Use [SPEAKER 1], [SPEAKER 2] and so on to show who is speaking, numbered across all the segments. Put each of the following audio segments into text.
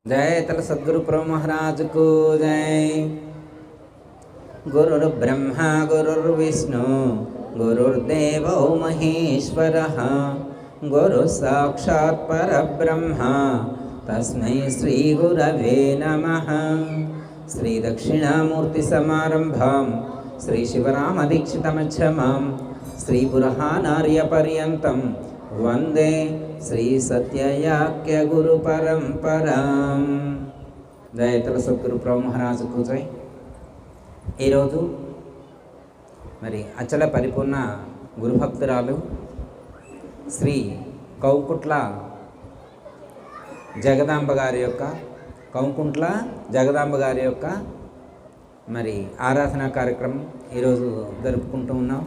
[SPEAKER 1] जय तल सद्गुरु प्रभु महाराज को जय। गुरुर्ब्रह्मा गुरुर्विष्णु गुरुर्देवो महेश्वरः गुरु साक्षात् परब्रह्म तस्मै श्री गुरवे नमः। श्री दक्षिणामूर्ति समारंभां श्री शिवराम दीक्षितमध्यमां श्री बुरहानार्य पर्यन्तं वंदे श्री सत्ययाक्य गुरु परंपरां। जय तल सद्गुरु प्रभु महाराज को जय। ఈరోజు మరి అచల పరిపూర్ణ గురుభక్తురాలు శ్రీ కౌకుంట్ల జగదాంబ గారి యొక్క మరి ఆరాధనా కార్యక్రమం ఈరోజు జరుపుకుంటూ ఉన్నాం.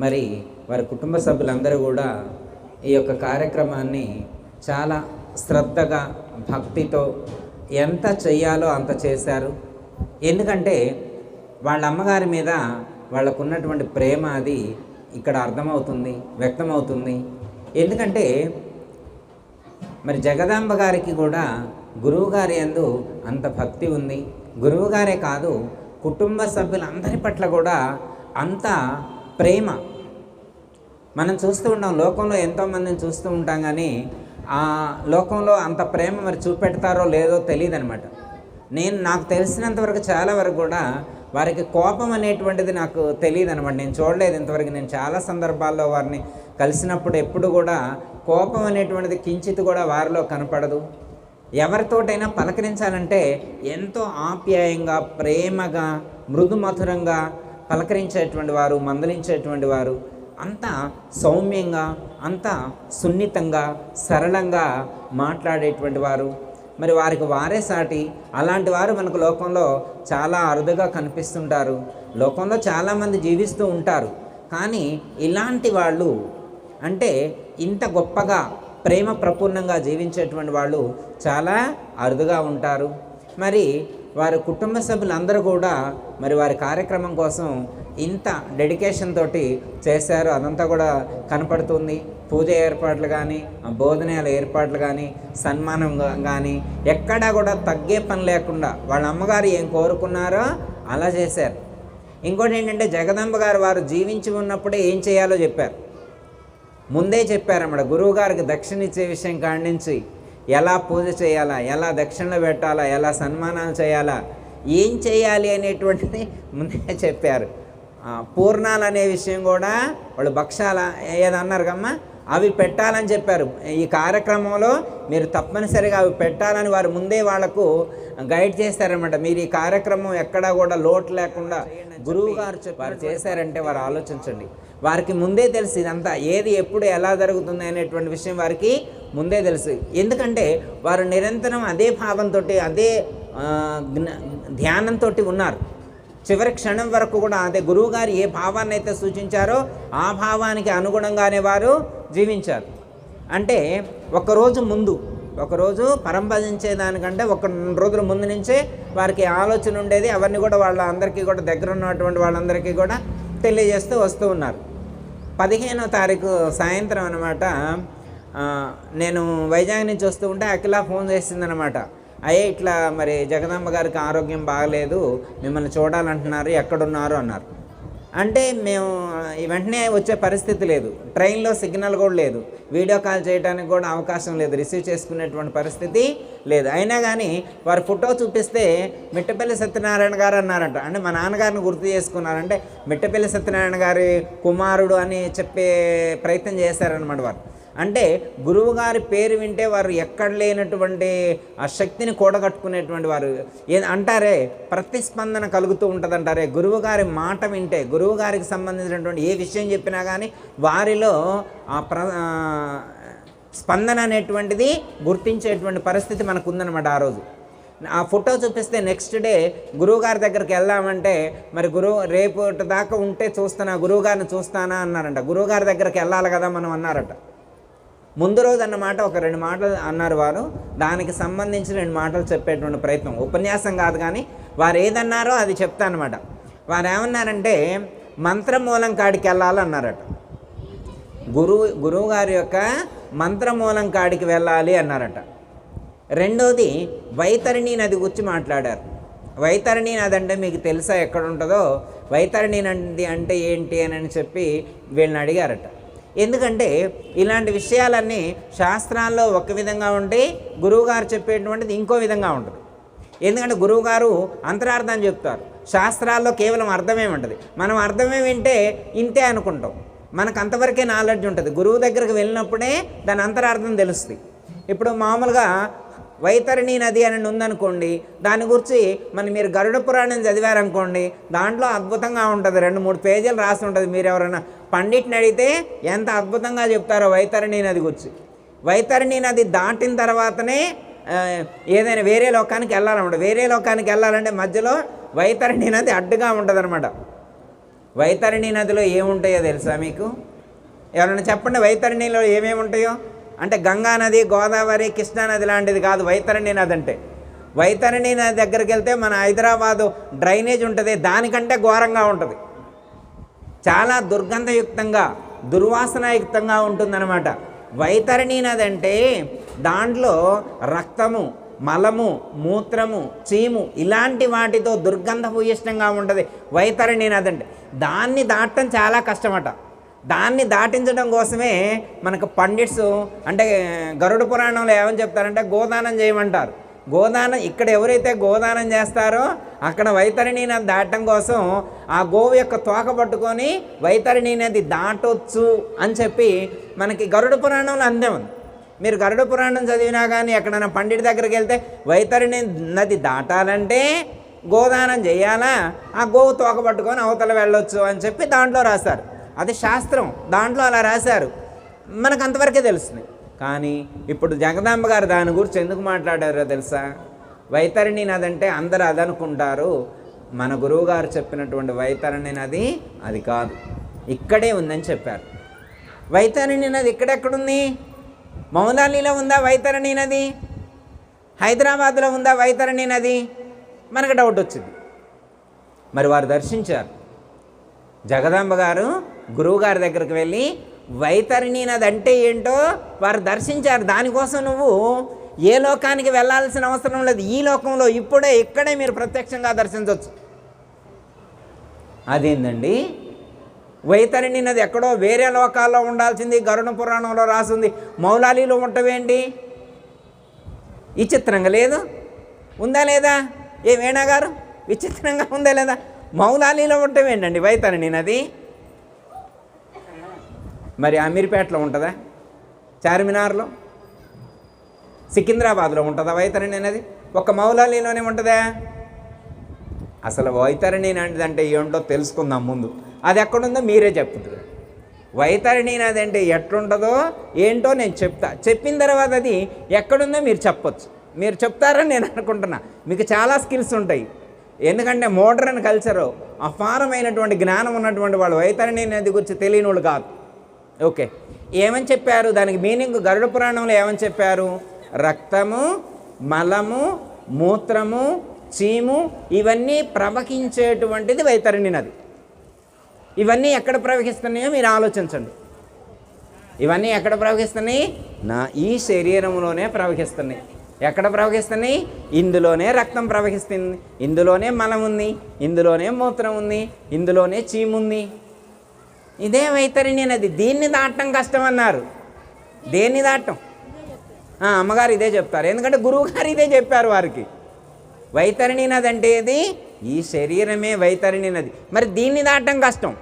[SPEAKER 1] మరి వారి కుటుంబ సభ్యులందరూ కూడా ఈ యొక్క కార్యక్రమాన్ని చాలా శ్రద్ధగా భక్తితో ఎంత చెయ్యాలో అంత చేశారు. ఎందుకంటే వాళ్ళ అమ్మగారి మీద వాళ్ళకున్నటువంటి ప్రేమ అది ఇక్కడ అర్థమవుతుంది, వ్యక్తమవుతుంది. ఎందుకంటే మరి జగదాంబ గారికి కూడా గురువుగారి యందు అంత భక్తి ఉంది. గురువుగారే కాదు, కుటుంబ సభ్యులందరి పట్ల కూడా అంత ప్రేమ మనం చూస్తూ ఉంటాం. లోకంలో ఎంతోమందిని చూస్తూ ఉంటాం, కానీ ఆ లోకంలో అంత ప్రేమ మరి చూపెడతారో లేదో తెలియదు అనమాట. నాకు తెలిసినంతవరకు చాలా వరకు కూడా వారికి కోపం అనేటువంటిది నాకు తెలియదు అనమాట. నేను చూడలేదు ఇంతవరకు. నేను చాలా సందర్భాల్లో వారిని కలిసినప్పుడు ఎప్పుడు కూడా కోపం అనేటువంటిది కించిత్ కూడా వారిలో కనపడదు. ఎవరితోటైనా పలకరించాలంటే ఎంతో ఆప్యాయంగా, ప్రేమగా, మృదుమధురంగా పలకరించేటువంటి వారు, మందలించేటువంటి వారు, అంత సౌమ్యంగా, అంత సున్నితంగా, సరళంగా మాట్లాడేటువంటి వారు. మరి వారికి వారే సాటి. అలాంటి వారు మనకు లోకంలో చాలా అరుదుగా కనిపిస్తుంటారు. లోకంలో చాలామంది జీవిస్తూ ఉంటారు, కానీ ఇలాంటి వాళ్ళు అంటే ఇంత గొప్పగా ప్రేమ ప్రపూర్ణంగా జీవించేటువంటి వాళ్ళు చాలా అరుదుగా ఉంటారు. మరి వారి కుటుంబ సభ్యులందరూ కూడా మరి వారి కార్యక్రమం కోసం ఇంత డెడికేషన్ తోటి చేశారు. అదంతా కూడా కనపడుతుంది. పూజ ఏర్పాట్లు కానీ, బోధనల ఏర్పాట్లు కానీ, సన్మానం కానీ ఎక్కడా కూడా తగ్గే పని లేకుండా వాళ్ళ అమ్మగారు ఏం కోరుకున్నారో అలా చేశారు. ఇంకోటి ఏంటంటే జగదాంబ గారు వారు జీవించి ఉన్నప్పుడే ఏం చేయాలో చెప్పారు. ముందే చెప్పారన్నమాట. గురువుగారికి దక్షిణ ఇచ్చే విషయం కాడి నుంచి ఎలా పూజ చేయాలా, ఎలా దక్షిణలు పెట్టాలా, ఎలా సన్మానాలు చేయాలా, ఏం చేయాలి అనేటువంటిది ముందే చెప్పారు. పూర్ణాలు అనే విషయం కూడా వాళ్ళు భక్షాల ఏదన్నారు కమ్మా, అవి పెట్టాలని చెప్పారు. ఈ కార్యక్రమంలో మీరు తప్పనిసరిగా అవి పెట్టాలని వారు ముందే వాళ్లకు గైడ్ చేస్తారనమాట. మీరు ఈ కార్యక్రమం ఎక్కడా కూడా లోటు లేకుండా గురువు గారు వారు చేశారంటే వారు ఆలోచించండి. వారికి ముందే తెలుసు ఇదంతా ఏది ఎప్పుడు ఎలా జరుగుతుంది అనేటువంటి విషయం వారికి ముందే తెలుసు. ఎందుకంటే వారు నిరంతరం అదే భావంతో, అదే ధ్యానంతో ఉన్నారు. చివరి క్షణం వరకు కూడా అదే గురువుగారు ఏ భావాన్ని అయితే సూచించారో ఆ భావానికి అనుగుణంగానే వారు జీవించారు. అంటే ఒకరోజు పరంపదించేదానికంటే ఒక రోజుల ముందు నుంచే వారికి ఆలోచన ఉండేది. అవన్నీ కూడా వాళ్ళ అందరికీ కూడా దగ్గర ఉన్నటువంటి వాళ్ళందరికీ కూడా తెలియజేస్తూ వస్తూ ఉన్నారు. 15వ తారీఖు సాయంత్రం అనమాట, నేను వైజాగ్ నుంచి వస్తూ ఉంటే అఖిల ఫోన్ చేసిందనమాట. అయ్యే ఇట్లా మరి జగదాంబ గారికి ఆరోగ్యం బాగలేదు, మిమ్మల్ని చూడాలంటున్నారు, ఎక్కడున్నారు అన్నారు. అంటే మేము వెంటనే వచ్చే పరిస్థితి లేదు. ట్రైన్లో సిగ్నల్ కూడా లేదు, వీడియో కాల్ చేయడానికి కూడా అవకాశం లేదు, రిసీవ్ చేసుకునేటువంటి పరిస్థితి లేదు. అయినా కానీ వారి ఫోటో చూపిస్తే మిట్టపల్లి సత్యనారాయణ గారు అన్నారంట. అంటే మా నాన్నగారిని గుర్తు చేసుకున్నారంటే మిట్టపల్లి సత్యనారాయణ గారి కుమారుడు అని చెప్పే ప్రయత్నం చేశారనమాట వారు. అంటే గురువుగారి పేరు వింటే వారు ఎక్కడ లేనటువంటి ఆ శక్తిని కూడగట్టుకునేటువంటి వారు. అంటారే ప్రతిస్పందన కలుగుతూ ఉంటుంది అంటారే. గురువుగారి మాట వింటే, గురువుగారికి సంబంధించినటువంటి ఏ విషయం చెప్పినా కానీ వారిలో ఆ స్పందన అనేటువంటిది గుర్తించేటువంటి పరిస్థితి మనకు ఉందన్నమాట. ఆ రోజు ఆ ఫోటో చూపిస్తే నెక్స్ట్ డే గురువుగారి దగ్గరికి వెళ్దామంటే మరి రేపు దాకా ఉంటే గురువుగారిని చూస్తానా అన్నారంట. గురువుగారి దగ్గరికి వెళ్ళాలి కదా మనం అన్నారట. ముందు రోజు అన్నమాట ఒక 2 మాటలు అన్నారు వారు. దానికి సంబంధించి 2 మాటలు చెప్పేటువంటి ప్రయత్నం, ఉపన్యాసం కాదు కానీ వారు ఏదన్నారో అది చెప్తా అనమాట. వారు ఏమన్నారంటే మంత్రమూలం కాడికి వెళ్ళాలన్నారట. గురువు గారి యొక్క మంత్రమూలం కాడికి వెళ్ళాలి అన్నారట. రెండోది వైతరణి నది గురించి మాట్లాడారు. వైతరణి నది అంటే మీకు తెలుసా ఎక్కడ ఉంటుందో? వైతరణి నది అంటే ఏంటి అని చెప్పి వీళ్ళని అడిగారట. ఎందుకంటే ఇలాంటి విషయాలన్నీ శాస్త్రాల్లో ఒక విధంగా ఉంటే గురువుగారు చెప్పేటువంటిది ఇంకో విధంగా ఉంటుంది. ఎందుకంటే గురువుగారు అంతరార్థాన్ని చెప్తారు, శాస్త్రాల్లో కేవలం అర్థమే ఉంటుంది. మనం అర్థమే వింటే ఇంతే అనుకుంటాం, మనకు అంతవరకే నాలెడ్జ్ ఉంటుంది. గురువు దగ్గరికి వెళ్ళినప్పుడే దాని అంతరార్థం తెలుస్తుంది. ఇప్పుడు మామూలుగా వైతరణి నది అని ఉందనుకోండి, దాని గురించి మీరు గరుడ పురాణం చదివారనుకోండి, దాంట్లో అద్భుతంగా ఉంటుంది, 2-3 పేజీలు రాసి ఉంటుంది. మీరు ఎవరైనా పండిట్ని అడిగితే ఎంత అద్భుతంగా చెప్తారో వైతరణి నది గురించి. వైతరణి నది దాటిన తర్వాతనే ఏదైనా వేరే లోకానికి వెళ్ళాలన్నమాట. వేరే లోకానికి వెళ్ళాలంటే మధ్యలో వైతరణి నది అడ్డుగా ఉంటుంది అనమాట. వైతరణి నదిలో ఏముంటాయో తెలుసా మీకు? ఎవరైనా చెప్పండి, వైతరణిలో ఏమేమి ఉంటాయో? అంటే గంగా నది, గోదావరి, కృష్ణా నది లాంటిది కాదు వైతరణి నది అంటే. వైతరణి నది దగ్గరికి వెళ్తే మన హైదరాబాదు డ్రైనేజ్ ఉంటుంది, దానికంటే ఘోరంగా ఉంటుంది. చాలా దుర్గంధయుక్తంగా, దుర్వాసనాయుక్తంగా ఉంటుందన్నమాట. వైతరణి నది అంటే దాంట్లో రక్తము, మలము, మూత్రము, చీము ఇలాంటి వాటితో దుర్గంధభూయిష్టంగా ఉంటుంది వైతరణి నది అంటే. దాన్ని దాటడం చాలా కష్టమట. దాన్ని దాటించడం కోసమే మనకు పండిట్స్ అంటే గరుడ పురాణంలో ఏమని చెప్తారంటే గోదానం చేయమంటారు. గోదానం ఇక్కడ ఎవరైతే గోదానం చేస్తారో అక్కడ వైతరణి నది దాటడం కోసం ఆ గోవు యొక్క తోక పట్టుకొని వైతరణి నది దాటొచ్చు అని చెప్పి మనకి గరుడ పురాణంలో అందే ఉంది. మీరు గరుడ పురాణం చదివినా కానీ ఎక్కడైనా పండిట్ దగ్గరికి వెళ్తే వైతరణి నది దాటాలంటే గోదానం చేయాలా, ఆ గోవు తోక పట్టుకొని అవతల వెళ్ళొచ్చు అని చెప్పి దాంట్లో రాశారు. అది శాస్త్రం, దాంట్లో అలా రాశారు, మనకు అంతవరకే తెలుస్తుంది. కానీ ఇప్పుడు జగదాంబ గారు దాని గురించి ఎందుకు మాట్లాడారో తెలుసా? వైతరణి నది అంటే అందరూ అదనుకుంటారు, మన గురువుగారు చెప్పినటువంటి వైతరణి నది అది కాదు, ఇక్కడే ఉందని చెప్పారు. వైతరణి నది ఇక్కడెక్కడుంది? మౌలాలీలో ఉందా వైతరణి నది? హైదరాబాద్లో ఉందా వైతరణి నది? మనకు డౌట్ వచ్చింది. మరి వారు దర్శించారు. జగదాంబ గారు గురువుగారి దగ్గరికి వెళ్ళి వైతరణి నది అంటే ఏంటో వారు దర్శించారు. దానికోసం నువ్వు ఏ లోకానికి వెళ్ళాల్సిన అవసరం లేదు, ఈ లోకంలో ఇప్పుడే ఇక్కడే మీరు ప్రత్యక్షంగా దర్శించవచ్చు. అదేందండి, వైతరణి నది ఎక్కడో వేరే లోకాల్లో ఉండాల్సింది గరుడ పురాణంలో రాసింది మౌలాలీలో ఉంటవేంటి? విచిత్రంగా లేదు? ఉందా లేదా? ఏ వేణా గారు, విచిత్రంగా ఉందా లేదా? మౌలాలీలో ఉంటవేంటండి వైతరణి నది? మరి అమీర్పేటలో ఉంటుందా? చార్మినార్లో, సికింద్రాబాద్లో ఉంటుందా వైతరణి నది? ఒక మౌలాలీలోనే ఉంటుందా? అసలు వైతరణి నది అంటే ఏంటో తెలుసుకుందాం ముందు. అది ఎక్కడుందో మీరే చెప్తారు. వైతరణి నది అంటే ఎట్లుంటుందో ఏంటో నేను చెప్తా. చెప్పిన తర్వాత అది ఎక్కడుందో మీరు చెప్పొచ్చు. మీరు చెప్తారని నేను అనుకుంటున్నా. మీకు చాలా స్కిల్స్ ఉంటాయి. ఎందుకంటే మోడర్న్ కల్చరు అపారమైనటువంటి జ్ఞానం ఉన్నటువంటి వాళ్ళు వైతరణి నది గురించి తెలియని వాళ్ళు కాదు. ఓకే, ఏమని చెప్పారు దానికి మీనింగ్? గరుడ పురాణంలో ఏమని చెప్పారు? రక్తము, మలము, మూత్రము, చీము ఇవన్నీ ప్రవహించేటువంటిది వైతరణి నది. ఇవన్నీ ఎక్కడ ప్రవహిస్తున్నాయో మీరు ఆలోచించండి. ఇవన్నీ ఎక్కడ ప్రవహిస్తున్నాయి? ఈ శరీరంలోనే ప్రవహిస్తున్నాయి. ఎక్కడ ప్రవహిస్తున్నాయి? ఇందులోనే రక్తం ప్రవహిస్తుంది, ఇందులోనే మలం ఉంది, ఇందులోనే మూత్రం ఉంది, ఇందులోనే చీముంది. ఇదే వైతరణి నది. దీన్ని దాటం కష్టం అన్నారు. దేన్ని దాటం? అమ్మగారు ఇదే చెప్తారు, ఎందుకంటే గురువు గారు ఇదే చెప్పారు వారికి. వైతరణి నది అంటే ఇది ఈ శరీరమే వైతరణి నది. మరి దీన్ని దాటం కష్టం.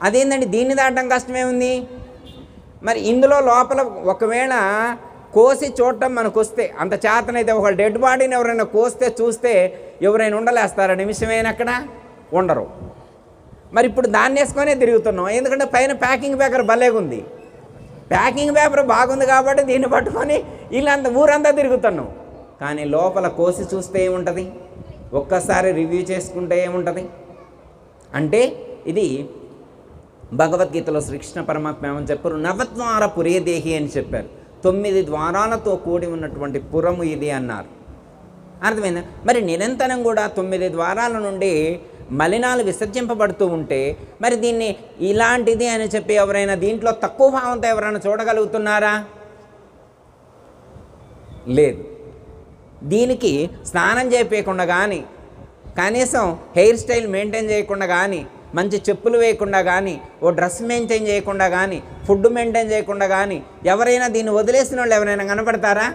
[SPEAKER 1] అదేంటండి దీన్ని దాటం కష్టమే ఉంది? మరి ఇందులో లోపల ఒకవేళ కోసి చూడటం మనకు వస్తే, అంత చేతనైతే ఒక డెడ్ బాడీని ఎవరైనా కోస్తే చూస్తే ఎవరైనా ఉండలేస్తారా నిమిషమైనా? అక్కడ ఉండరు. మరి ఇప్పుడు దాన్ని వేసుకొనే తిరుగుతున్నాం, ఎందుకంటే పైన ప్యాకింగ్ పేపర్ భలేగుంది. ప్యాకింగ్ పేపర్ బాగుంది కాబట్టి దీన్ని పట్టుకొని వీళ్ళంతా ఊరంతా తిరుగుతున్నాం. కానీ లోపల కోసి చూస్తే ఏముంటుంది? ఒక్కసారి రివ్యూ చేసుకుంటే ఏముంటుంది? అంటే ఇది భగవద్గీతలో శ్రీకృష్ణ పరమాత్మ ఏమని చెప్పారు? నవద్వార పురేదేహి అని చెప్పారు. 9 ద్వారాలతో కూడి ఉన్నటువంటి పురము ఇది అన్నారు. అర్థమైందా? మరి నిరంతరం కూడా 9 ద్వారాల నుండి మలినాలు విసర్జింపబడుతూ ఉంటే మరి దీన్ని ఇలాంటిది అని చెప్పి ఎవరైనా దీంట్లో తక్కువ భావంతో ఎవరైనా చూడగలుగుతున్నారా? లేదు. దీనికి స్నానం చేయకుండా కానీ, కనీసం హెయిర్ స్టైల్ మెయింటైన్ చేయకుండా కానీ, మంచి చెప్పులు వేయకుండా కానీ, ఓ డ్రెస్ మెయింటైన్ చేయకుండా కానీ, ఫుడ్ మెయింటైన్ చేయకుండా కానీ ఎవరైనా దీన్ని వదిలేసిన వాళ్ళు ఎవరైనా కనపడతారా?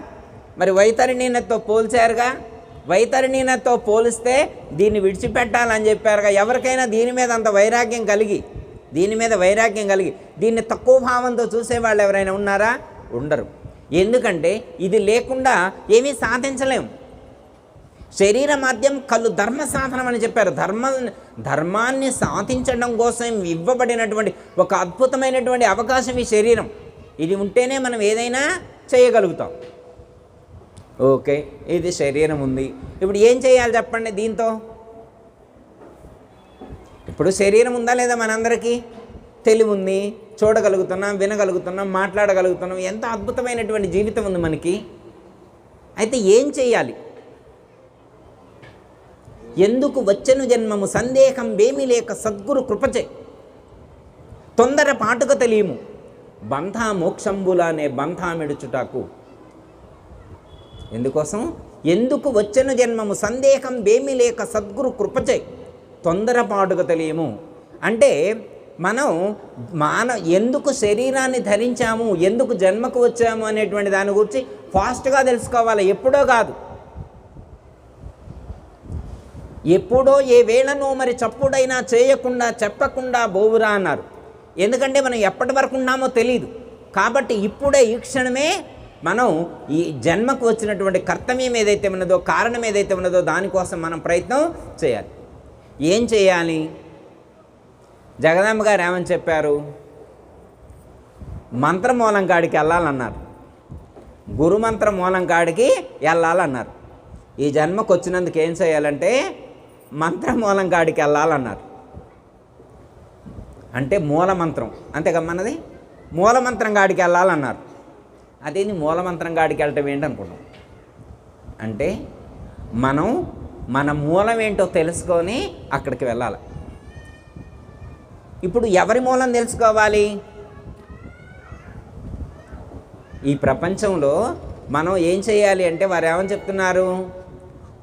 [SPEAKER 1] మరి వైతరిణీనతో పోల్చారుగా, వైతరిణీనతో పోలిస్తే దీన్ని విడిచిపెట్టాలని చెప్పారుగా. ఎవరికైనా దీని మీద అంత వైరాగ్యం కలిగి, దీన్ని తక్కువ భావంతో చూసేవాళ్ళు ఎవరైనా ఉన్నారా? ఉండరు. ఎందుకంటే ఇది లేకుండా ఏమీ సాధించలేం. శరీర మాధ్యం కళ్ళు ధర్మ సాధనం అని చెప్పారు. ధర్మాన్ని సాధించడం కోసం ఇవ్వబడినటువంటి ఒక అద్భుతమైనటువంటి అవకాశం ఈ శరీరం. ఇది ఉంటేనే మనం ఏదైనా చేయగలుగుతాం. ఓకే, ఇది శరీరం ఉంది. ఇప్పుడు ఏం చేయాలి చెప్పండి దీంతో? ఇప్పుడు శరీరం ఉందా లేదా? మనందరికీ తెలివి ఉంది, చూడగలుగుతున్నాం, వినగలుగుతున్నాం, మాట్లాడగలుగుతున్నాం. ఎంత అద్భుతమైనటువంటి జీవితం ఉంది మనకి. అయితే ఏం చేయాలి? ఎందుకు వచ్చెను జన్మము సందేహం వేమి లేక సద్గురు కృపచే తొందర పాటుక తెలియము బంధా మోక్షంబులానే బంధామిడుచుటకు. ఎందుకోసం? ఎందుకు వచ్చెను జన్మము సందేహం వేమి లేక సద్గురు కృపచే తొందరపాటుగా తెలియము అంటే మనం ఎందుకు శరీరాన్ని ధరించాము, ఎందుకు జన్మకు వచ్చాము అనేటువంటి దాని గురించి ఫాస్ట్గా తెలుసుకోవాలి. ఎప్పుడో కాదు, ఎప్పుడో ఏ వేళనో మరి చప్పుడైనా చేయకుండా చెప్పకుండా బోవురా అన్నారు. ఎందుకంటే మనం ఎప్పటి వరకు ఉన్నామో తెలియదు. కాబట్టి ఇప్పుడే ఈ క్షణమే మనం ఈ జన్మకు వచ్చినటువంటి కర్తవ్యం ఏదైతే ఉన్నదో, కారణం ఏదైతే ఉన్నదో దానికోసం మనం ప్రయత్నం చేయాలి. ఏం చేయాలి? జగదాంబ గారు ఏమని చెప్పారు? మంత్రమూలం కాడికి వెళ్ళాలన్నారు, గురుమంత్ర మూలం కాడికి వెళ్ళాలన్నారు. ఈ జన్మకు వచ్చినందుకు ఏం చేయాలంటే మంత్రమూలం కాడికి వెళ్ళాలన్నారు. అంటే మూలమంత్రం, అంతేగమ్మన్నది మూలమంత్రం కాడికి వెళ్ళాలన్నారు. అదేంటి మూలమంత్రం కాడికి వెళ్ళటం ఏంటనుకున్నాం అంటే మనం మన మూలం ఏంటో తెలుసుకొని అక్కడికి వెళ్ళాలి. ఇప్పుడు ఎవరి మూలం తెలుసుకోవాలి? ఈ ప్రపంచంలో మనం ఏం చేయాలి అంటే వారు ఏమని చెప్తున్నారు?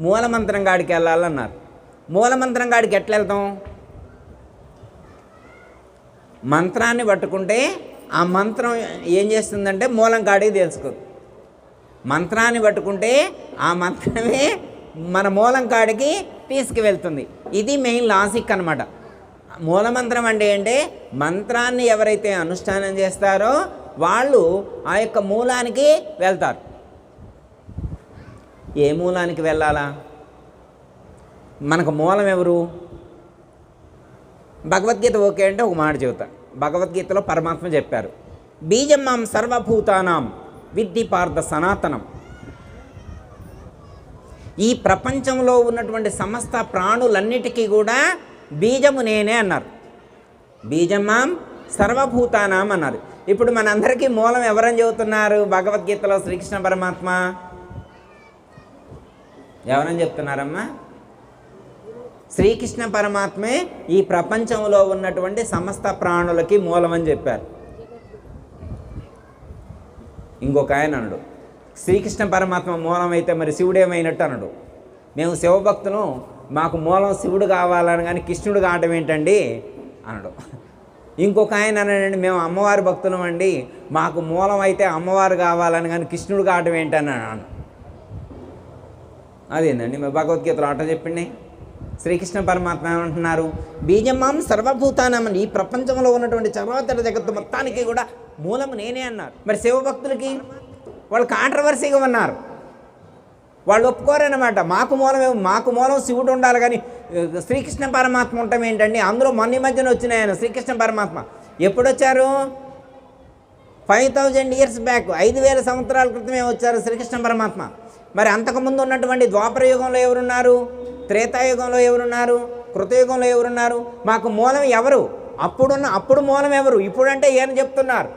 [SPEAKER 1] మూలమంత్రం కాడికి వెళ్ళాలన్నారు. మూలమంత్రం కాడికి ఎట్లా వెళ్తాం? మంత్రాన్ని పట్టుకుంటే ఆ మంత్రం ఏం చేస్తుందంటే మూలం కాడికి తెలుసుకోదు. మంత్రాన్ని పట్టుకుంటే ఆ మంత్రమే మన మూలం కాడికి తీసుకువెళ్తుంది. ఇది మెయిన్ లాజిక్ అనమాట. మూలమంత్రం అంటే మంత్రాన్ని ఎవరైతే అనుష్ఠానం చేస్తారో వాళ్ళు ఆ యొక్క మూలానికి వెళ్తారు. ఏ మూలానికి వెళ్ళాలా? మనకు మూలం ఎవరు? భగవద్గీత ఓకే అంటే ఒక మాట చెబుతా. భగవద్గీతలో పరమాత్మ చెప్పారు, బీజం మాం సర్వభూతానాం విద్ధి పార్థ సనాతనం. ఈ ప్రపంచంలో ఉన్నటువంటి సమస్త ప్రాణులన్నిటికీ కూడా బీజము నేనే అన్నారు. బీజం మాం సర్వభూతానాం అన్నారు. ఇప్పుడు మనందరికీ మూలం ఎవరని చెబుతున్నారు? భగవద్గీతలో శ్రీకృష్ణ పరమాత్మ ఎవరని చెప్తున్నారమ్మా? శ్రీకృష్ణ పరమాత్మే ఈ ప్రపంచంలో ఉన్నటువంటి సమస్త ప్రాణులకి మూలమని చెప్పారు. ఇంకొక ఆయన అన్నాడు, శ్రీకృష్ణ పరమాత్మ మూలం అయితే మరి శివుడు ఏమైనట్టు అన్నాడు. మేము శివభక్తులు, మాకు మూలం శివుడు కావాలని కానీ కృష్ణుడు కావటం ఏంటండి అన్నాడు. ఇంకొక ఆయన అన్నాడండి, మేము అమ్మవారి భక్తులం అండి, మాకు మూలం అయితే అమ్మవారు కావాలని కానీ కృష్ణుడు కావటం ఏంటని అన్నాడు. అదేందండి మేము భగవద్గీతలో ఆట చెప్పిండి. శ్రీకృష్ణ పరమాత్మ ఏమంటున్నారు? బీజమాం సర్వభూతానమని, ఈ ప్రపంచంలో ఉన్నటువంటి చరాచర జగత్తు మొత్తానికి కూడా మూలము నేనే అన్నారు. మరి శివభక్తులకి వాళ్ళు కాంట్రవర్సీగా ఉన్నారు, వాళ్ళు ఒప్పుకోరన్నమాట. మాకు మూలం శివుడు ఉండాలి కానీ శ్రీకృష్ణ పరమాత్మ ఉండటం ఏంటండి? అందులో మొన్న మధ్యన వచ్చిన ఆయన శ్రీకృష్ణ పరమాత్మ ఎప్పుడు వచ్చారు? 5000 years బ్యాక్, 5000 సంవత్సరాల క్రితమే వచ్చారు శ్రీకృష్ణ పరమాత్మ. మరి అంతకుముందు ఉన్నటువంటి ద్వాపర యుగంలో ఎవరున్నారు? త్రేతాయుగంలో ఎవరున్నారు? కృతయుగంలో ఎవరున్నారు? మాకు మూలం ఎవరు? అప్పుడు మూలం ఎవరు? ఇప్పుడంటే ఏమని చెప్తున్నారు?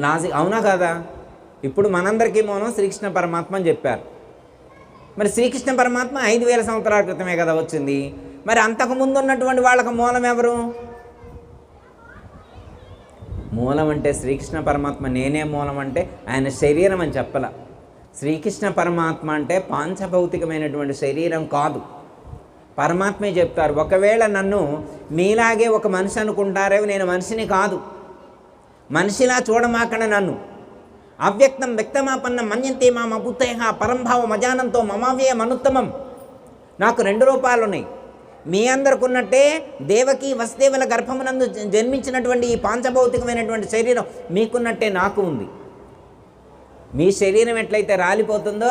[SPEAKER 1] లాజిక్ అవునా కదా? ఇప్పుడు మనందరికీ మూలం శ్రీకృష్ణ పరమాత్మ అని చెప్పారు. మరి శ్రీకృష్ణ పరమాత్మ 5000 సంవత్సరాల క్రితమే కదా వచ్చింది. మరి అంతకుముందు ఉన్నటువంటి వాళ్ళకి మూలం ఎవరు? మూలం అంటే శ్రీకృష్ణ పరమాత్మ. నేనే మూలం అంటే ఆయన శరీరం అని చెప్పల. శ్రీకృష్ణ పరమాత్మ అంటే పాంచభౌతికమైనటువంటి శరీరం కాదు. పరమాత్మే చెప్తారు, ఒకవేళ నన్ను మీలాగే ఒక మనిషి అనుకుంటారేమో, నేను మనిషిని కాదు, మనిషిలా చూడమాకన నన్ను. అవ్యక్తం వ్యక్తమాపన్న మన్యంతే మామ బుద్ధేహ పరంభావ మజానంతో మమావ్యయ మనుత్తమం. నాకు 2 రూపాలు ఉన్నాయి. మీ అందరికి ఉన్నట్టే దేవకి వసుదేవుల గర్భమునందు జన్మించినటువంటి ఈ పాంచభౌతికమైనటువంటి శరీరం మీకున్నట్టే నాకు ఉంది. మీ శరీరం ఎట్లయితే రాలిపోతుందో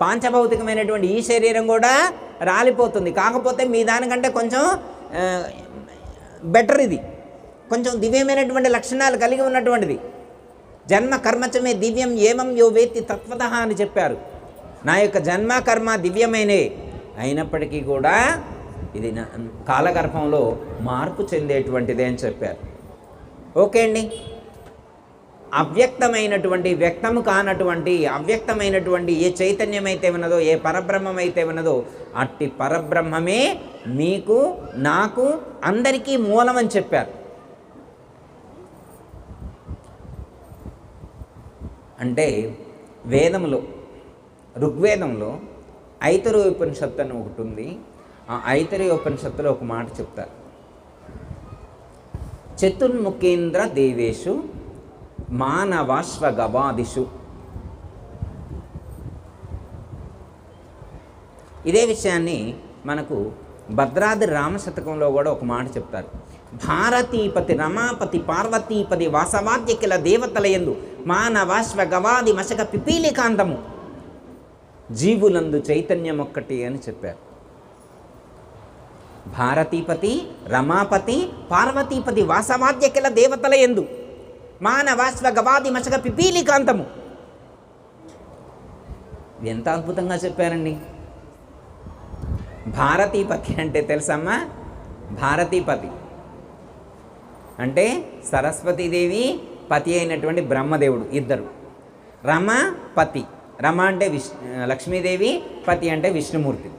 [SPEAKER 1] పాంచభౌతికమైనటువంటి ఈ శరీరం కూడా రాలిపోతుంది. కాకపోతే మీ దానికంటే కొంచెం బెటర్, ఇది కొంచెం దివ్యమైనటువంటి లక్షణాలు కలిగి ఉన్నటువంటిది. జన్మ కర్మచమే దివ్యం ఏమం యో వేత్తి తత్వతః అని చెప్పారు. నా యొక్క జన్మ కర్మ దివ్యమైనే అయినప్పటికీ కూడా ఇది కాలగర్భంలో మార్పు చెందేటువంటిదే అని చెప్పారు. ఓకే అండి. అవ్యక్తమైనటువంటి, వ్యక్తము కానటువంటి, అవ్యక్తమైనటువంటి ఏ చైతన్యమైతే ఉన్నదో, ఏ పరబ్రహ్మమైతే ఉన్నదో అట్టి పరబ్రహ్మమే మీకు, నాకు, అందరికీ మూలమని చెప్పారు. అంటే వేదంలో, ఋగ్వేదంలో ఐతరేయ ఉపనిషత్తు అని ఒకటి ఉంది. ఆ ఐతరేయ ఉపనిషత్తులో ఒక మాట చెప్తారు, చతుర్ముఖేంద్ర దేవేషు మానవాశ్వగవాదిషు. ఇదే విషయాన్ని మనకు భద్రాద్రి రామశతకంలో కూడా ఒక మాట చెప్తారు, భారతీపతి రమాపతి పార్వతీపతి వాసవాద్యకిల దేవతలయందు మానవాశ్వగవాది మశక పిపీలికాంతము జీవులందు చైతన్యం ఒక్కటి అని చెప్పారు. భారతీపతి రమాపతి పార్వతీపతి వాసవాద్యకిల దేవతలయందు మానవాశ్వగవాది మశక పిపీలికాంతము. ఎంత అద్భుతంగా చెప్పారండి. భారతీపతి అంటే తెలుసమ్మా? భారతీపతి అంటే సరస్వతీదేవి, పతి అయినటువంటి బ్రహ్మదేవుడు, ఇద్దరు. రమ పతి, రమ అంటే లక్ష్మీదేవి, పతి అంటే విష్ణుమూర్తి.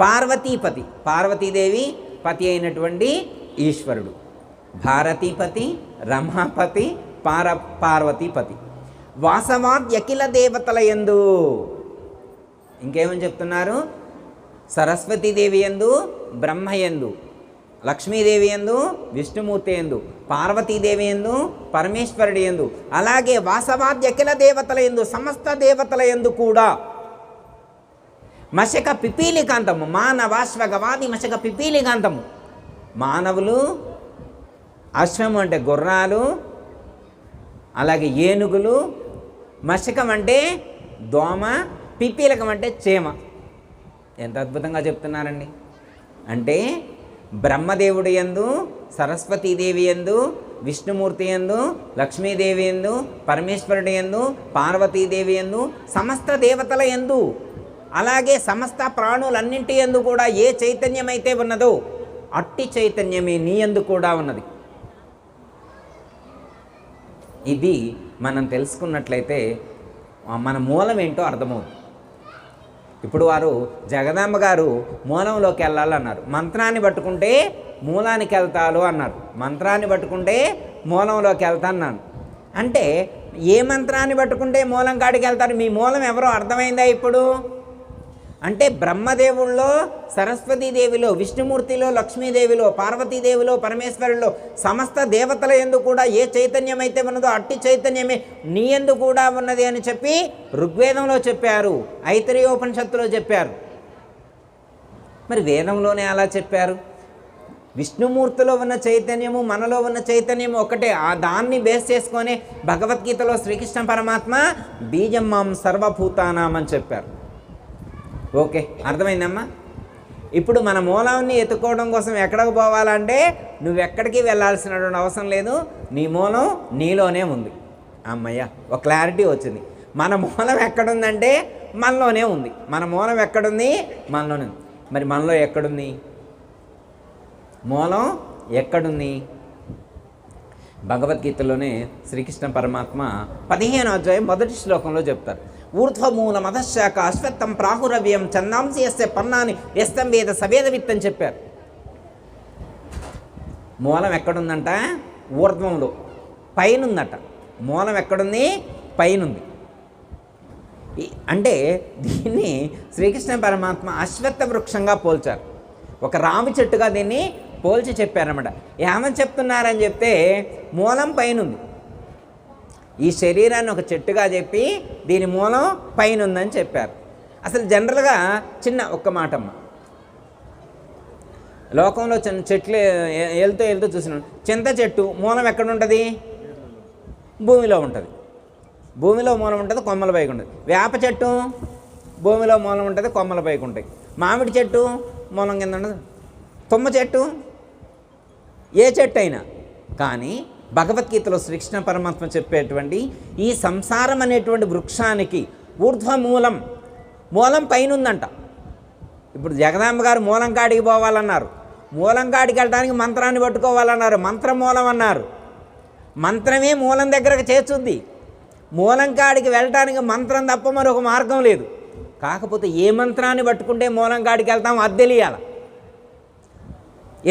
[SPEAKER 1] పార్వతీపతి, పార్వతీదేవి, పతి అయినటువంటి ఈశ్వరుడు. భారతీపతి, రమాపతి, పార్వతీపతి. వాసవాద్యకిల దేవతల యందు, ఇంకేమని చెప్తున్నారు? సరస్వతీదేవి యందు బ్రహ్మ యందు, లక్ష్మీదేవి యందు విష్ణుమూర్తి యందు, పార్వతీదేవి యందు పరమేశ్వరుడి యందు, అలాగే వాసవాద్యకిల దేవతల యందు, సమస్త దేవతల యందు కూడా మశక పిపీలికాంతము, మానవాశ్వగవాది మశక పిపీలికాంతము. మానవులు, అశ్వము అంటే గుర్రాలు, అలాగే ఏనుగులు, మశకం అంటే దోమ, పిపీలకం అంటే చీమ. ఎంత అద్భుతంగా చెప్తున్నారండి. అంటే బ్రహ్మదేవుడి యందు, సరస్వతీదేవి యందు, విష్ణుమూర్తి యందు, లక్ష్మీదేవి యందు, పరమేశ్వరుడి యందు, పార్వతీదేవి యందు, సమస్త దేవతల యందు, అలాగే సమస్త ప్రాణులన్నింటి యందు కూడా ఏ చైతన్యమైతే ఉన్నదో అట్టి చైతన్యమే నీ యందు కూడా ఉన్నది. ఇది మనం తెలుసుకున్నట్లయితే మన మూలం ఏంటో అర్థమవుతుంది. ఇప్పుడు వారు జగదాంబ గారు మూలంలోకి వెళ్ళాలన్నారు, మంత్రాన్ని పట్టుకుంటే మూలానికి వెళ్తాను అన్నారు. మంత్రాన్ని పట్టుకుంటే మూలంలోకి వెళ్తాను అంటే ఏ మంత్రాన్ని పట్టుకుంటే మూలం కాడికి వెళ్తారు? మీ మూలం ఎవరో అర్థమైందా ఇప్పుడు? అంటే బ్రహ్మదేవుల్లో, సరస్వతీదేవిలో, విష్ణుమూర్తిలో, లక్ష్మీదేవిలో, పార్వతీదేవిలో, పరమేశ్వరుల్లో, సమస్త దేవతల యందు కూడా ఏ చైతన్యం అయితే ఉన్నదో అట్టి చైతన్యమే నీ యందు కూడా ఉన్నది అని చెప్పి ఋగ్వేదంలో చెప్పారు, ఐతరేయోపనిషత్తులో చెప్పారు. మరి వేదంలోనే అలా చెప్పారు. విష్ణుమూర్తిలో ఉన్న చైతన్యము, మనలో ఉన్న చైతన్యము ఒకటే. ఆ దాన్ని బేస్ చేసుకొని భగవద్గీతలో శ్రీకృష్ణ పరమాత్మ బీజం మాం సర్వభూతానాం అని చెప్పారు. ఓకే, అర్థమైందమ్మా? ఇప్పుడు మన మూలాన్ని ఎత్తుకోవడం కోసం ఎక్కడికి పోవాలంటే నువ్వెక్కడికి వెళ్ళాల్సినటువంటి అవసరం లేదు, నీ మూలం నీలోనే ఉంది. అమ్మయ్య, ఒక క్లారిటీ వచ్చింది. మన మూలం ఎక్కడుందంటే మనలోనే ఉంది. మన మూలం ఎక్కడుంది? మనలోనే ఉంది. మరి మనలో ఎక్కడుంది మూలం? ఎక్కడుంది? భగవద్గీతలోనే శ్రీకృష్ణ పరమాత్మ 15వ అధ్యాయం 1వ శ్లోకంలో చెప్తారు, ఊర్ధ్వమూల మధశాఖ అశ్వత్థం ప్రాహురవ్యం చందాంసి యస్య పన్నాని యస్తం వేద సవేదవిత్ చెప్పారు. మూలం ఎక్కడుందంట? ఊర్ధ్వంలో. పైన ఉందట. మూలం ఎక్కడుంది? పైనుంది. అంటే దీన్ని శ్రీకృష్ణ పరమాత్మ అశ్వత్థ వృక్షంగా పోల్చారు. ఒక రావి చెట్టుగా దీన్ని పోల్చి చెప్పారన్నమాట. ఏమని చెప్తున్నారని చెప్తే మూలం పైనుంది. ఈ శరీరాన్ని ఒక చెట్టుగా చెప్పి దీని మూలం పైన ఉందని చెప్పారు. అసలు జనరల్గా ఒక్క మాటమ్మ, లోకంలో చెట్లు వెళ్తూ చూసినాం. చింత చెట్టు మూలం ఎక్కడ ఉంటుంది? భూమిలో ఉంటుంది. భూమిలో మూలం ఉంటుంది, కొమ్మల పైకి ఉంటుంది. వేప చెట్టు భూమిలో మూలం ఉంటుంది, కొమ్మల పైకి ఉంటాయి. మామిడి చెట్టు మూలం కింద ఉండదు. తుమ్మ చెట్టు, ఏ చెట్టు అయినా. కానీ భగవద్గీతలో శ్రీకృష్ణ పరమాత్మ చెప్పేటువంటి ఈ సంసారం అనేటువంటి వృక్షానికి ఊర్ధ్వ మూలం పైన ఉందంట. ఇప్పుడు జగదాంబ గారు మూలం కాడికి పోవాలన్నారు. మూలం కాడికి వెళ్ళడానికి మంత్రాన్ని పట్టుకోవాలన్నారు. మంత్రమూలం అన్నారు. మంత్రమే మూలం దగ్గరకు చేర్చుద్ది. మూలం కాడికి వెళ్ళటానికి మంత్రం తప్ప మరొక మార్గం లేదు. కాకపోతే ఏ మంత్రాన్ని పట్టుకుంటే మూలం కాడికి వెళ్తాం అది తెలియాలి.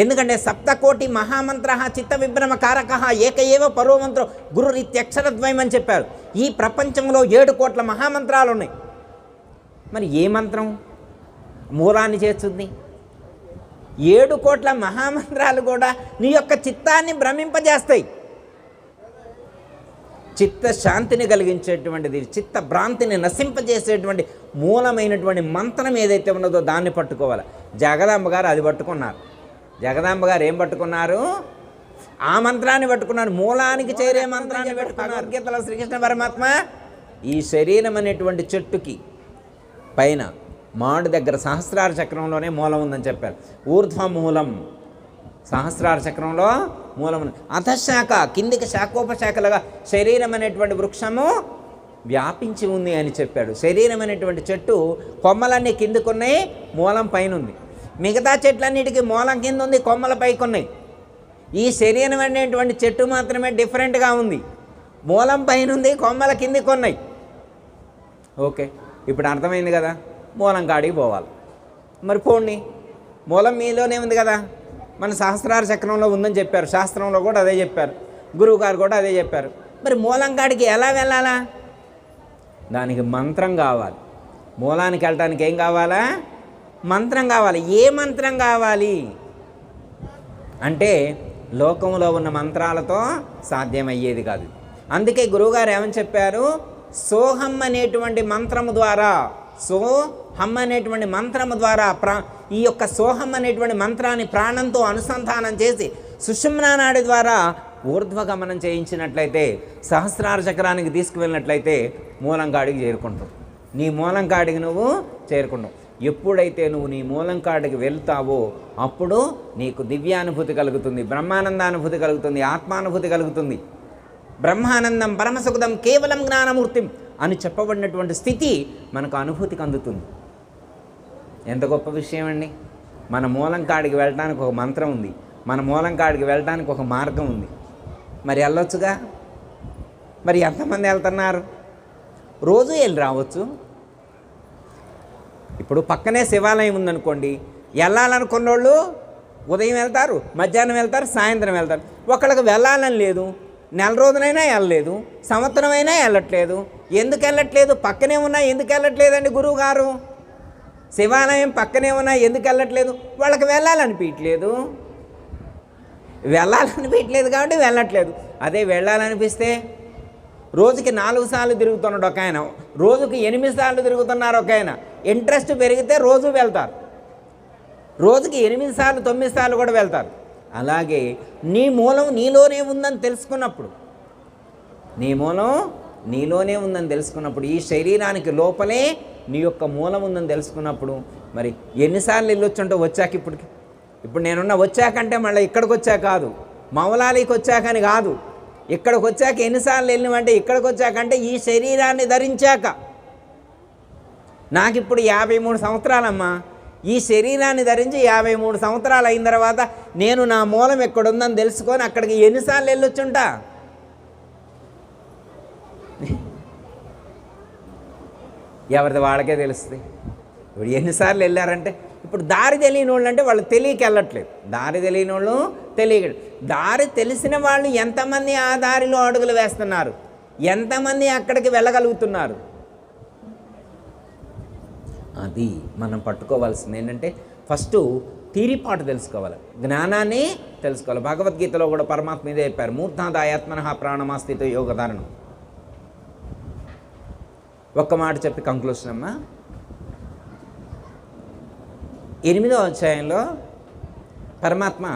[SPEAKER 1] ఎందుకంటే సప్తకోటి మహామంత్ర చిత్త విభ్రమ కారక ఏక ఏవ పరో మంత్రం గురురిత్యక్షరద్వయం అని చెప్పారు. ఈ ప్రపంచంలో 7 కోట్ల మహామంత్రాలు ఉన్నాయి. మరి ఏ మంత్రం మూలాన్ని చేర్చుద్ది? 7 కోట్ల మహామంత్రాలు కూడా నీ యొక్క చిత్తాన్ని భ్రమింపజేస్తాయి. చిత్త శాంతిని కలిగించేటువంటిది, చిత్త భ్రాంతిని నశింపజేసేటువంటి మూలమైనటువంటి మంత్రం ఏదైతే ఉన్నదో దాన్ని పట్టుకోవాలి. జగదాంబ గారు అది పట్టుకున్నారు. జగదాంబ గారు ఏం పట్టుకున్నారు? ఆ మంత్రాన్ని పట్టుకున్నారు. మూలానికి చేరే మంత్రాన్ని పట్టుకున్నారు. గీతలో శ్రీకృష్ణ పరమాత్మ ఈ శరీరం అనేటువంటి చెట్టుకి పైన మాడు దగ్గర సహస్రార చక్రంలోనే మూలం ఉందని చెప్పారు. ఊర్ధ్వ మూలం సహస్రార చక్రంలో మూలం ఉంది. అధశాఖ కిందికి శాఖోపశాఖలుగా శరీరం అనేటువంటి వృక్షము వ్యాపించి ఉంది అని చెప్పాడు. శరీరం అనేటువంటి చెట్టు కొమ్మలన్నీ కిందకున్నాయి, మూలం పైన ఉంది. మిగతా చెట్లన్నిటికీ మూలం కింద ఉంది, కొమ్మల పైకి ఉన్నాయి. ఈ శరీరం అనేటువంటి చెట్టు మాత్రమే డిఫరెంట్గా ఉంది. మూలం పైన ఉంది, కొమ్మల కిందికి ఉన్నాయి. ఓకే, ఇప్పుడు అర్థమైంది కదా. మూలం కాడికి పోవాలి. మరి పోండి, మూలం మీలోనే ఉంది కదా. మన సహస్రార చక్రంలో ఉందని చెప్పారు. శాస్త్రంలో కూడా అదే చెప్పారు. గురువుగారు కూడా అదే చెప్పారు. మరి మూలం కాడికి ఎలా వెళ్ళాలా? దానికి మంత్రం కావాలి. మూలానికి వెళ్ళటానికి ఏం కావాలా? మంత్రం కావాలి. ఏ మంత్రం కావాలి అంటే లోకంలో ఉన్న మంత్రాలతో సాధ్యమయ్యేది కాదు. అందుకే గురువుగారు ఏమని చెప్పారు? సోహం అనేటువంటి మంత్రము ద్వారా, సోహం అనేటువంటి మంత్రము ద్వారా ఈ యొక్క సోహం అనేటువంటి మంత్రాన్ని ప్రాణంతో అనుసంధానం చేసి సుషుమ్నా నాడి ద్వారా ఊర్ధ్వగమనం చేయించినట్లయితే, సహస్రార చక్రానికి తీసుకువెళ్ళినట్లయితే మూలం కాడికి చేరుకుంటావు. నీ మూలం కాడికి నువ్వు చేరుకుంటావు. ఎప్పుడైతే నువ్వు నీ మూలం కాడికి వెళ్తావో అప్పుడు నీకు దివ్యానుభూతి కలుగుతుంది, బ్రహ్మానందానుభూతి కలుగుతుంది, ఆత్మానుభూతి కలుగుతుంది. బ్రహ్మానందం పరమసుఖదం కేవలం జ్ఞానమూర్తిం అని చెప్పబడినటువంటి స్థితి మనకు అనుభూతికి అందుతుంది. ఎంత గొప్ప విషయం అండి. మన మూలం కాడికి వెళ్ళడానికి ఒక మంత్రం ఉంది, మన మూలం కాడికి వెళ్ళడానికి ఒక మార్గం ఉంది. మరి వెళ్ళొచ్చుగా. మరి ఎంతమంది వెళ్తున్నారు? రోజు వెళ్ళి రావచ్చు. ఇప్పుడు పక్కనే శివాలయం ఉందనుకోండి, వెళ్ళాలనుకున్న వాళ్ళు ఉదయం వెళ్తారు, మధ్యాహ్నం వెళ్తారు, సాయంత్రం వెళ్తారు. ఒకళ్ళకి వెళ్ళాలని లేదు, నెల రోజులైనా వెళ్ళలేదు, సంవత్సరమైనా వెళ్ళట్లేదు. ఎందుకు వెళ్ళట్లేదు? పక్కనే ఉన్నా ఎందుకు వెళ్ళట్లేదండి గురువు గారు? శివాలయం పక్కనే ఉన్నా ఎందుకు వెళ్ళట్లేదు? వాళ్ళకి వెళ్ళాలనిపించట్లేదు. వెళ్ళాలనిపించట్లేదు కాబట్టి వెళ్ళట్లేదు. అదే వెళ్ళాలనిపిస్తే రోజుకి 4 సార్లు తిరుగుతున్నాడు ఒక ఆయన, రోజుకి 8 సార్లు తిరుగుతున్నారు ఒక ఆయన. ఇంట్రెస్ట్ పెరిగితే రోజు వెళ్తారు, రోజుకి 8 సార్లు 9 సార్లు కూడా వెళ్తారు. అలాగే నీ మూలం నీలోనే ఉందని తెలుసుకున్నప్పుడు, నీ మూలం నీలోనే ఉందని తెలుసుకున్నప్పుడు, ఈ శరీరానికి లోపలే నీ యొక్క మూలం ఉందని తెలుసుకున్నప్పుడు మరి ఎన్నిసార్లు వెళ్ళొచ్చుంటో వచ్చాక ఇప్పుడు నేనున్న వచ్చాకంటే మళ్ళీ ఇక్కడికి వచ్చాక కాదు, మౌలాలికి వచ్చాకని కాదు. ఇక్కడికి వచ్చాక ఎన్నిసార్లు వెళ్ళినవంటే ఇక్కడికి వచ్చాకంటే ఈ శరీరాన్ని ధరించాక. నాకు ఇప్పుడు 53 సంవత్సరాలమ్మా. ఈ శరీరాన్ని ధరించి 53 సంవత్సరాలు అయిన తర్వాత నేను నా మూలం ఎక్కడుందని తెలుసుకొని అక్కడికి ఎన్నిసార్లు వెళ్ళొచ్చుంటా? ఎవరిది వాళ్ళకే తెలుస్తుంది. ఇప్పుడు ఎన్నిసార్లు వెళ్ళారంటే ఇప్పుడు దారి తెలియని వాళ్ళు అంటే వాళ్ళు తెలియక వెళ్ళట్లేదు. దారి తెలియని వాళ్ళు తెలియక, దారి తెలిసిన వాళ్ళు ఎంతమంది ఆ దారిలో అడుగులు వేస్తున్నారు, ఎంతమంది అక్కడికి వెళ్ళగలుగుతున్నారు? అది మనం పట్టుకోవాల్సింది ఏంటంటే ఫస్ట్ తీరిపాటు తెలుసుకోవాలి, జ్ఞానాన్ని తెలుసుకోవాలి. భగవద్గీతలో కూడా పరమాత్మ ఇదే చెప్పారు, మూర్ధాదాయాత్మనః ప్రాణమాస్థితో యోగధారణం. ఒక్క మాట చెప్పి కంక్లూషన్ అమ్మా. 8వ అధ్యాయంలో పరమాత్మ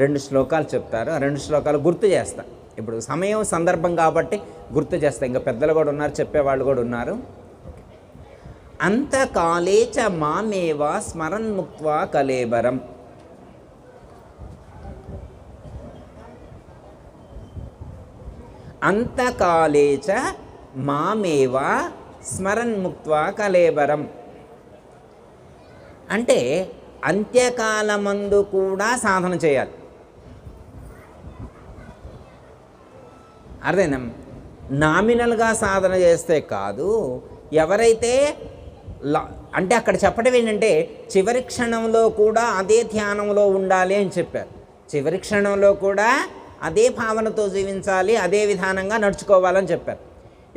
[SPEAKER 1] 2 శ్లోకాలు చెప్తారు. ఆ 2 శ్లోకాలు గుర్తు చేస్తా. ఇప్పుడు సమయం సందర్భం కాబట్టి గుర్తు చేస్తా. ఇంకా పెద్దలు కూడా ఉన్నారు, చెప్పేవాళ్ళు కూడా ఉన్నారు. అంతకాలే చ మామేవ స్మరన్ముక్త్వా కలేబరం. అంతకాలే చ మామేవ స్మరన్ముక్త్వా కలేబరం అంటే అంత్యకాలమందు కూడా సాధన చేయాలి. అర్థమైందా? నామినల్గా సాధన చేస్తే కాదు. ఎవరైతే అంటే అక్కడ చెప్పడం ఏంటంటే చివరి క్షణంలో కూడా అదే ధ్యానంలో ఉండాలి అని చెప్పారు. చివరి క్షణంలో కూడా అదే భావనతో జీవించాలి, అదే విధానంగా నడుచుకోవాలని చెప్పారు.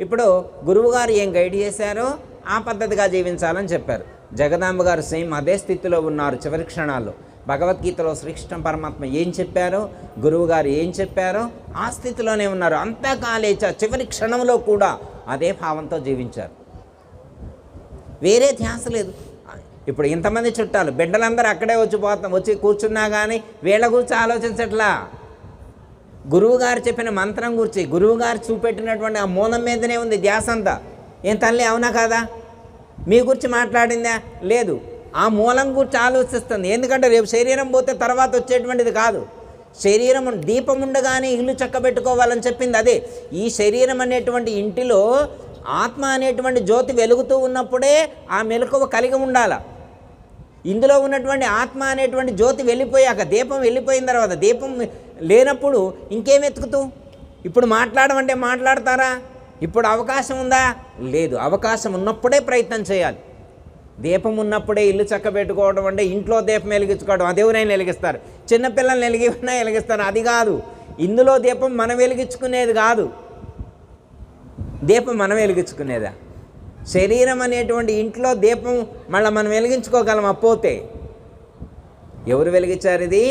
[SPEAKER 1] ఇప్పుడు గురువుగారు ఏం గైడ్ చేశారో ఆ పద్ధతిగా జీవించాలని చెప్పారు. జగదాంబ గారు సేమ్ అదే స్థితిలో ఉన్నారు చివరి క్షణాల్లో. భగవద్గీతలో శ్రీకృష్ణ పరమాత్మ ఏం చెప్పారో, గురువుగారు ఏం చెప్పారో ఆ స్థితిలోనే ఉన్నారు. అంతకాలేచ చివరి క్షణంలో కూడా అదే భావంతో జీవించారు, వేరే ధ్యాస లేదు. ఇప్పుడు ఇంతమంది చుట్టాలు బిడ్డలందరూ అక్కడే వచ్చి కూర్చున్నా కానీ వీళ్ళ గురించి ఆలోచించట్లా. గురువుగారు చెప్పిన మంత్రం గురించి, గురువుగారు చూపెట్టినటువంటి ఆ మూలం మీదనే ఉంది ధ్యాస అంతా. ఏం తల్లి అవునా కాదా? మీ గురించి మాట్లాడిందా? లేదు, ఆ మూలం గురించి ఆలోచిస్తుంది. ఎందుకంటే రేపు శరీరం పోతే తర్వాత వచ్చేటువంటిది కాదు. శరీరం దీపం ఉండగానే ఇల్లు చక్కబెట్టుకోవాలని చెప్పింది అదే. ఈ శరీరం అనేటువంటి ఇంటిలో ఆత్మ అనేటువంటి జ్యోతి వెలుగుతూ ఉన్నప్పుడే ఆ మెలకువ కలిగి ఉండాల. ఇందులో ఉన్నటువంటి ఆత్మ అనేటువంటి జ్యోతి వెళ్ళిపోయాక, దీపం వెళ్ళిపోయిన తర్వాత, దీపం లేనప్పుడు ఇంకేం వెతుకుతూ? ఇప్పుడు మాట్లాడమంటే మాట్లాడతారా? ఇప్పుడు అవకాశం ఉందా? లేదు. అవకాశం ఉన్నప్పుడే ప్రయత్నం చేయాలి. దీపం ఉన్నప్పుడే ఇల్లు చక్కబెట్టుకోవడం అంటే ఇంట్లో దీపం వెలిగించుకోవడం, అది ఎవరైనా వెలిగిస్తారు. చిన్నపిల్లల్ని వెలిగినా వెలిగిస్తారు, అది కాదు. ఇందులో దీపం మనం వెలిగించుకునేది కాదు, దీపం మనం వెలిగించుకునేదా? శరీరం అనేటువంటి ఇంట్లో దీపం మళ్ళీ మనం వెలిగించుకోగలమా? పోతే ఎవరు వెలిగించారు? ఇది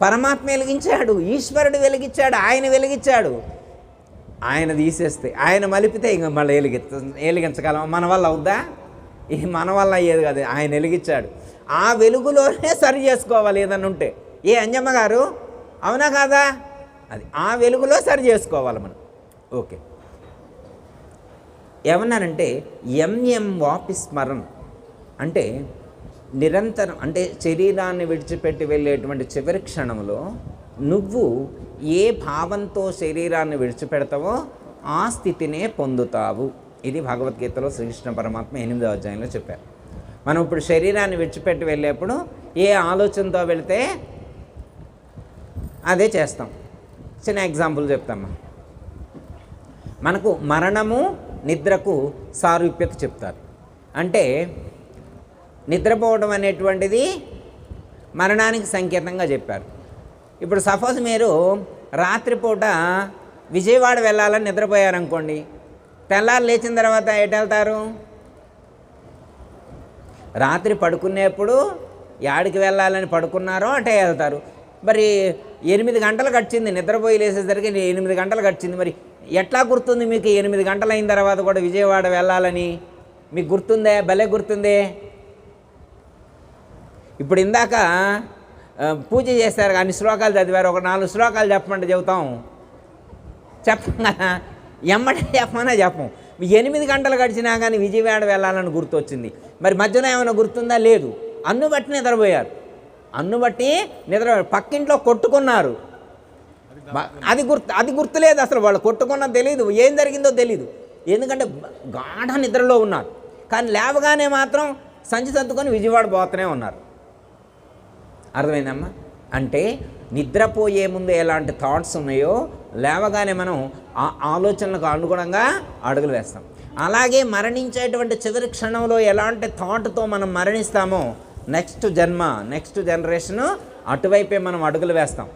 [SPEAKER 1] పరమాత్మ వెలిగించాడు, ఈశ్వరుడు వెలిగించాడు, ఆయన వెలిగించాడు. ఆయన తీసేస్తే, ఆయన మలిపితే ఇంక మళ్ళీ వెలిగించగలం? మన వల్ల అవుద్దా? ఇది మన వల్ల అయ్యేది కాదు, ఆయన వెలిగించాడు. ఆ వెలుగులోనే సరి చేసుకోవాలి ఏదన్నా ఉంటే. ఏ అంజమ్మ గారు అవునా కాదా? అది ఆ వెలుగులో సరి చేసుకోవాలి మనం. ఓకే, ఏమన్నారంటే ఎంఎం వాపి స్మరణ్ అంటే నిరంతరం, అంటే శరీరాన్ని విడిచిపెట్టి వెళ్ళేటువంటి చివరి క్షణంలో నువ్వు ఏ భావంతో శరీరాన్ని విడిచిపెడతావో ఆ స్థితినే పొందుతావు. ఇది భగవద్గీతలో శ్రీకృష్ణ పరమాత్మ 8వ అధ్యాయంలో చెప్పారు. మనం ఇప్పుడు శరీరాన్ని విడిచిపెట్టి వెళ్ళేప్పుడు ఏ ఆలోచనతో వెళితే అదే చేస్తాం. చిన్న ఎగ్జాంపుల్ చెప్తామా. మనకు మరణము నిద్రకు సారూప్యత చెప్తారు. అంటే నిద్రపోవడం అనేటువంటిది మరణానికి సంకేతంగా చెప్పారు. ఇప్పుడు సపోజ్ మీరు రాత్రిపూట విజయవాడ వెళ్ళాలని నిద్రపోయారనుకోండి, తెల్లారు లేచిన తర్వాత ఎటు వెళ్తారు? రాత్రి పడుకునేప్పుడు యాడికి వెళ్ళాలని పడుకున్నారో అటే వెళ్తారు. మరి 8 గంటలు గడిచింది, నిద్రపోయి లేసేసరికి 8 గంటలు గడిచింది. మరి ఎట్లా గుర్తుంది మీకు 8 గంటలు అయిన తర్వాత కూడా విజయవాడ వెళ్ళాలని? మీకు గుర్తుందే? భలే గుర్తుందే. ఇప్పుడు ఇందాక పూజ చేశారు, అన్ని శ్లోకాలు చదివారు, ఒక 4 శ్లోకాలు చెప్పమంటే చెబుతాం, చెప్పం కదా, ఎమ్మటే చెప్పమన్నా చెప్పం. 8 గంటలు గడిచినా కానీ విజయవాడ వెళ్ళాలని గుర్తొచ్చింది. మరి మధ్యలో ఏమైనా గుర్తుందా? లేదు. అన్ను బట్టి నిద్రపోయారు, అన్ను బట్టి నిద్రపోయారు. పక్కింట్లో కొట్టుకున్నారు, అది గుర్తులేదు అసలు. వాళ్ళు కొట్టుకున్నది తెలియదు, ఏం జరిగిందో తెలియదు, ఎందుకంటే గాఢ నిద్రలో ఉన్నారు. కానీ లేవగానే మాత్రం సంచి సర్దుకొని విజయవాడ పోతూనే ఉన్నారు. అర్థమైందమ్మా? అంటే నిద్రపోయే ముందు ఎలాంటి థాట్స్ ఉన్నాయో లేవగానే మనం ఆ ఆలోచనలకు అనుగుణంగా అడుగులు వేస్తాం. అలాగే మరణించేటువంటి చివరి క్షణంలో ఎలాంటి థాట్తో మనం మరణిస్తామో నెక్స్ట్ జనరేషను అటువైపే మనం అడుగులు వేస్తాం.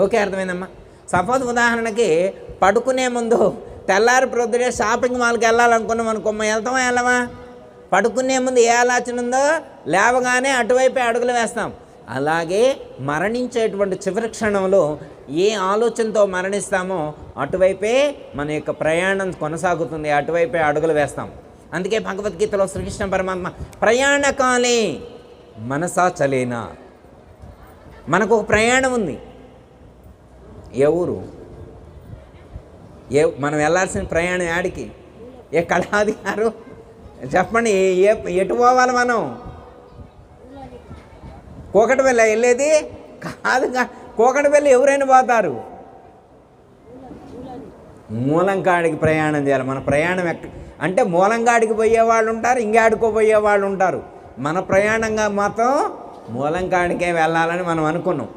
[SPEAKER 1] ఓకే, అర్థమైందమ్మా? సపోజ్ ఉదాహరణకి పడుకునే ముందు తెల్లారి ప్రొద్దునే షాపింగ్ మాల్కి వెళ్ళాలనుకున్నాం అనుకోమ్మ, వెళ్తామా వెళ్ళమా? పడుకునే ముందు ఏ ఆలోచన ఉందో లేవగానే అటువైపే అడుగులు వేస్తాం. అలాగే మరణించేటువంటి చివరి క్షణంలో ఏ ఆలోచనతో మరణిస్తామో అటువైపే మన యొక్క ప్రయాణం కొనసాగుతుంది, అటువైపే అడుగులు వేస్తాం. అందుకే భగవద్గీతలో శ్రీకృష్ణ పరమాత్మ ప్రయాణకాలే మనసా చలేనా, మనకు ఒక ప్రయాణం ఉంది. ఏ ఊరు, మనం వెళ్ళాల్సిన ప్రయాణం యాడికి? ఏ కళాది గారు చెప్పండి, ఎటు పోవాలి మనం? కోకటపల్లి వెళ్ళేది కాదుగా. కోకటపల్లి ఎవరైనా పోతారు, మూలంకాడికి ప్రయాణం చేయాలి. మన ప్రయాణం అంటే మూలంకాడికి పోయేవాళ్ళు ఉంటారు, ఇంకాడికో పోయేవాళ్ళు ఉంటారు. మన ప్రయాణంగా మాత్రం మూలంకాడికే వెళ్ళాలని మనం అనుకున్నాం.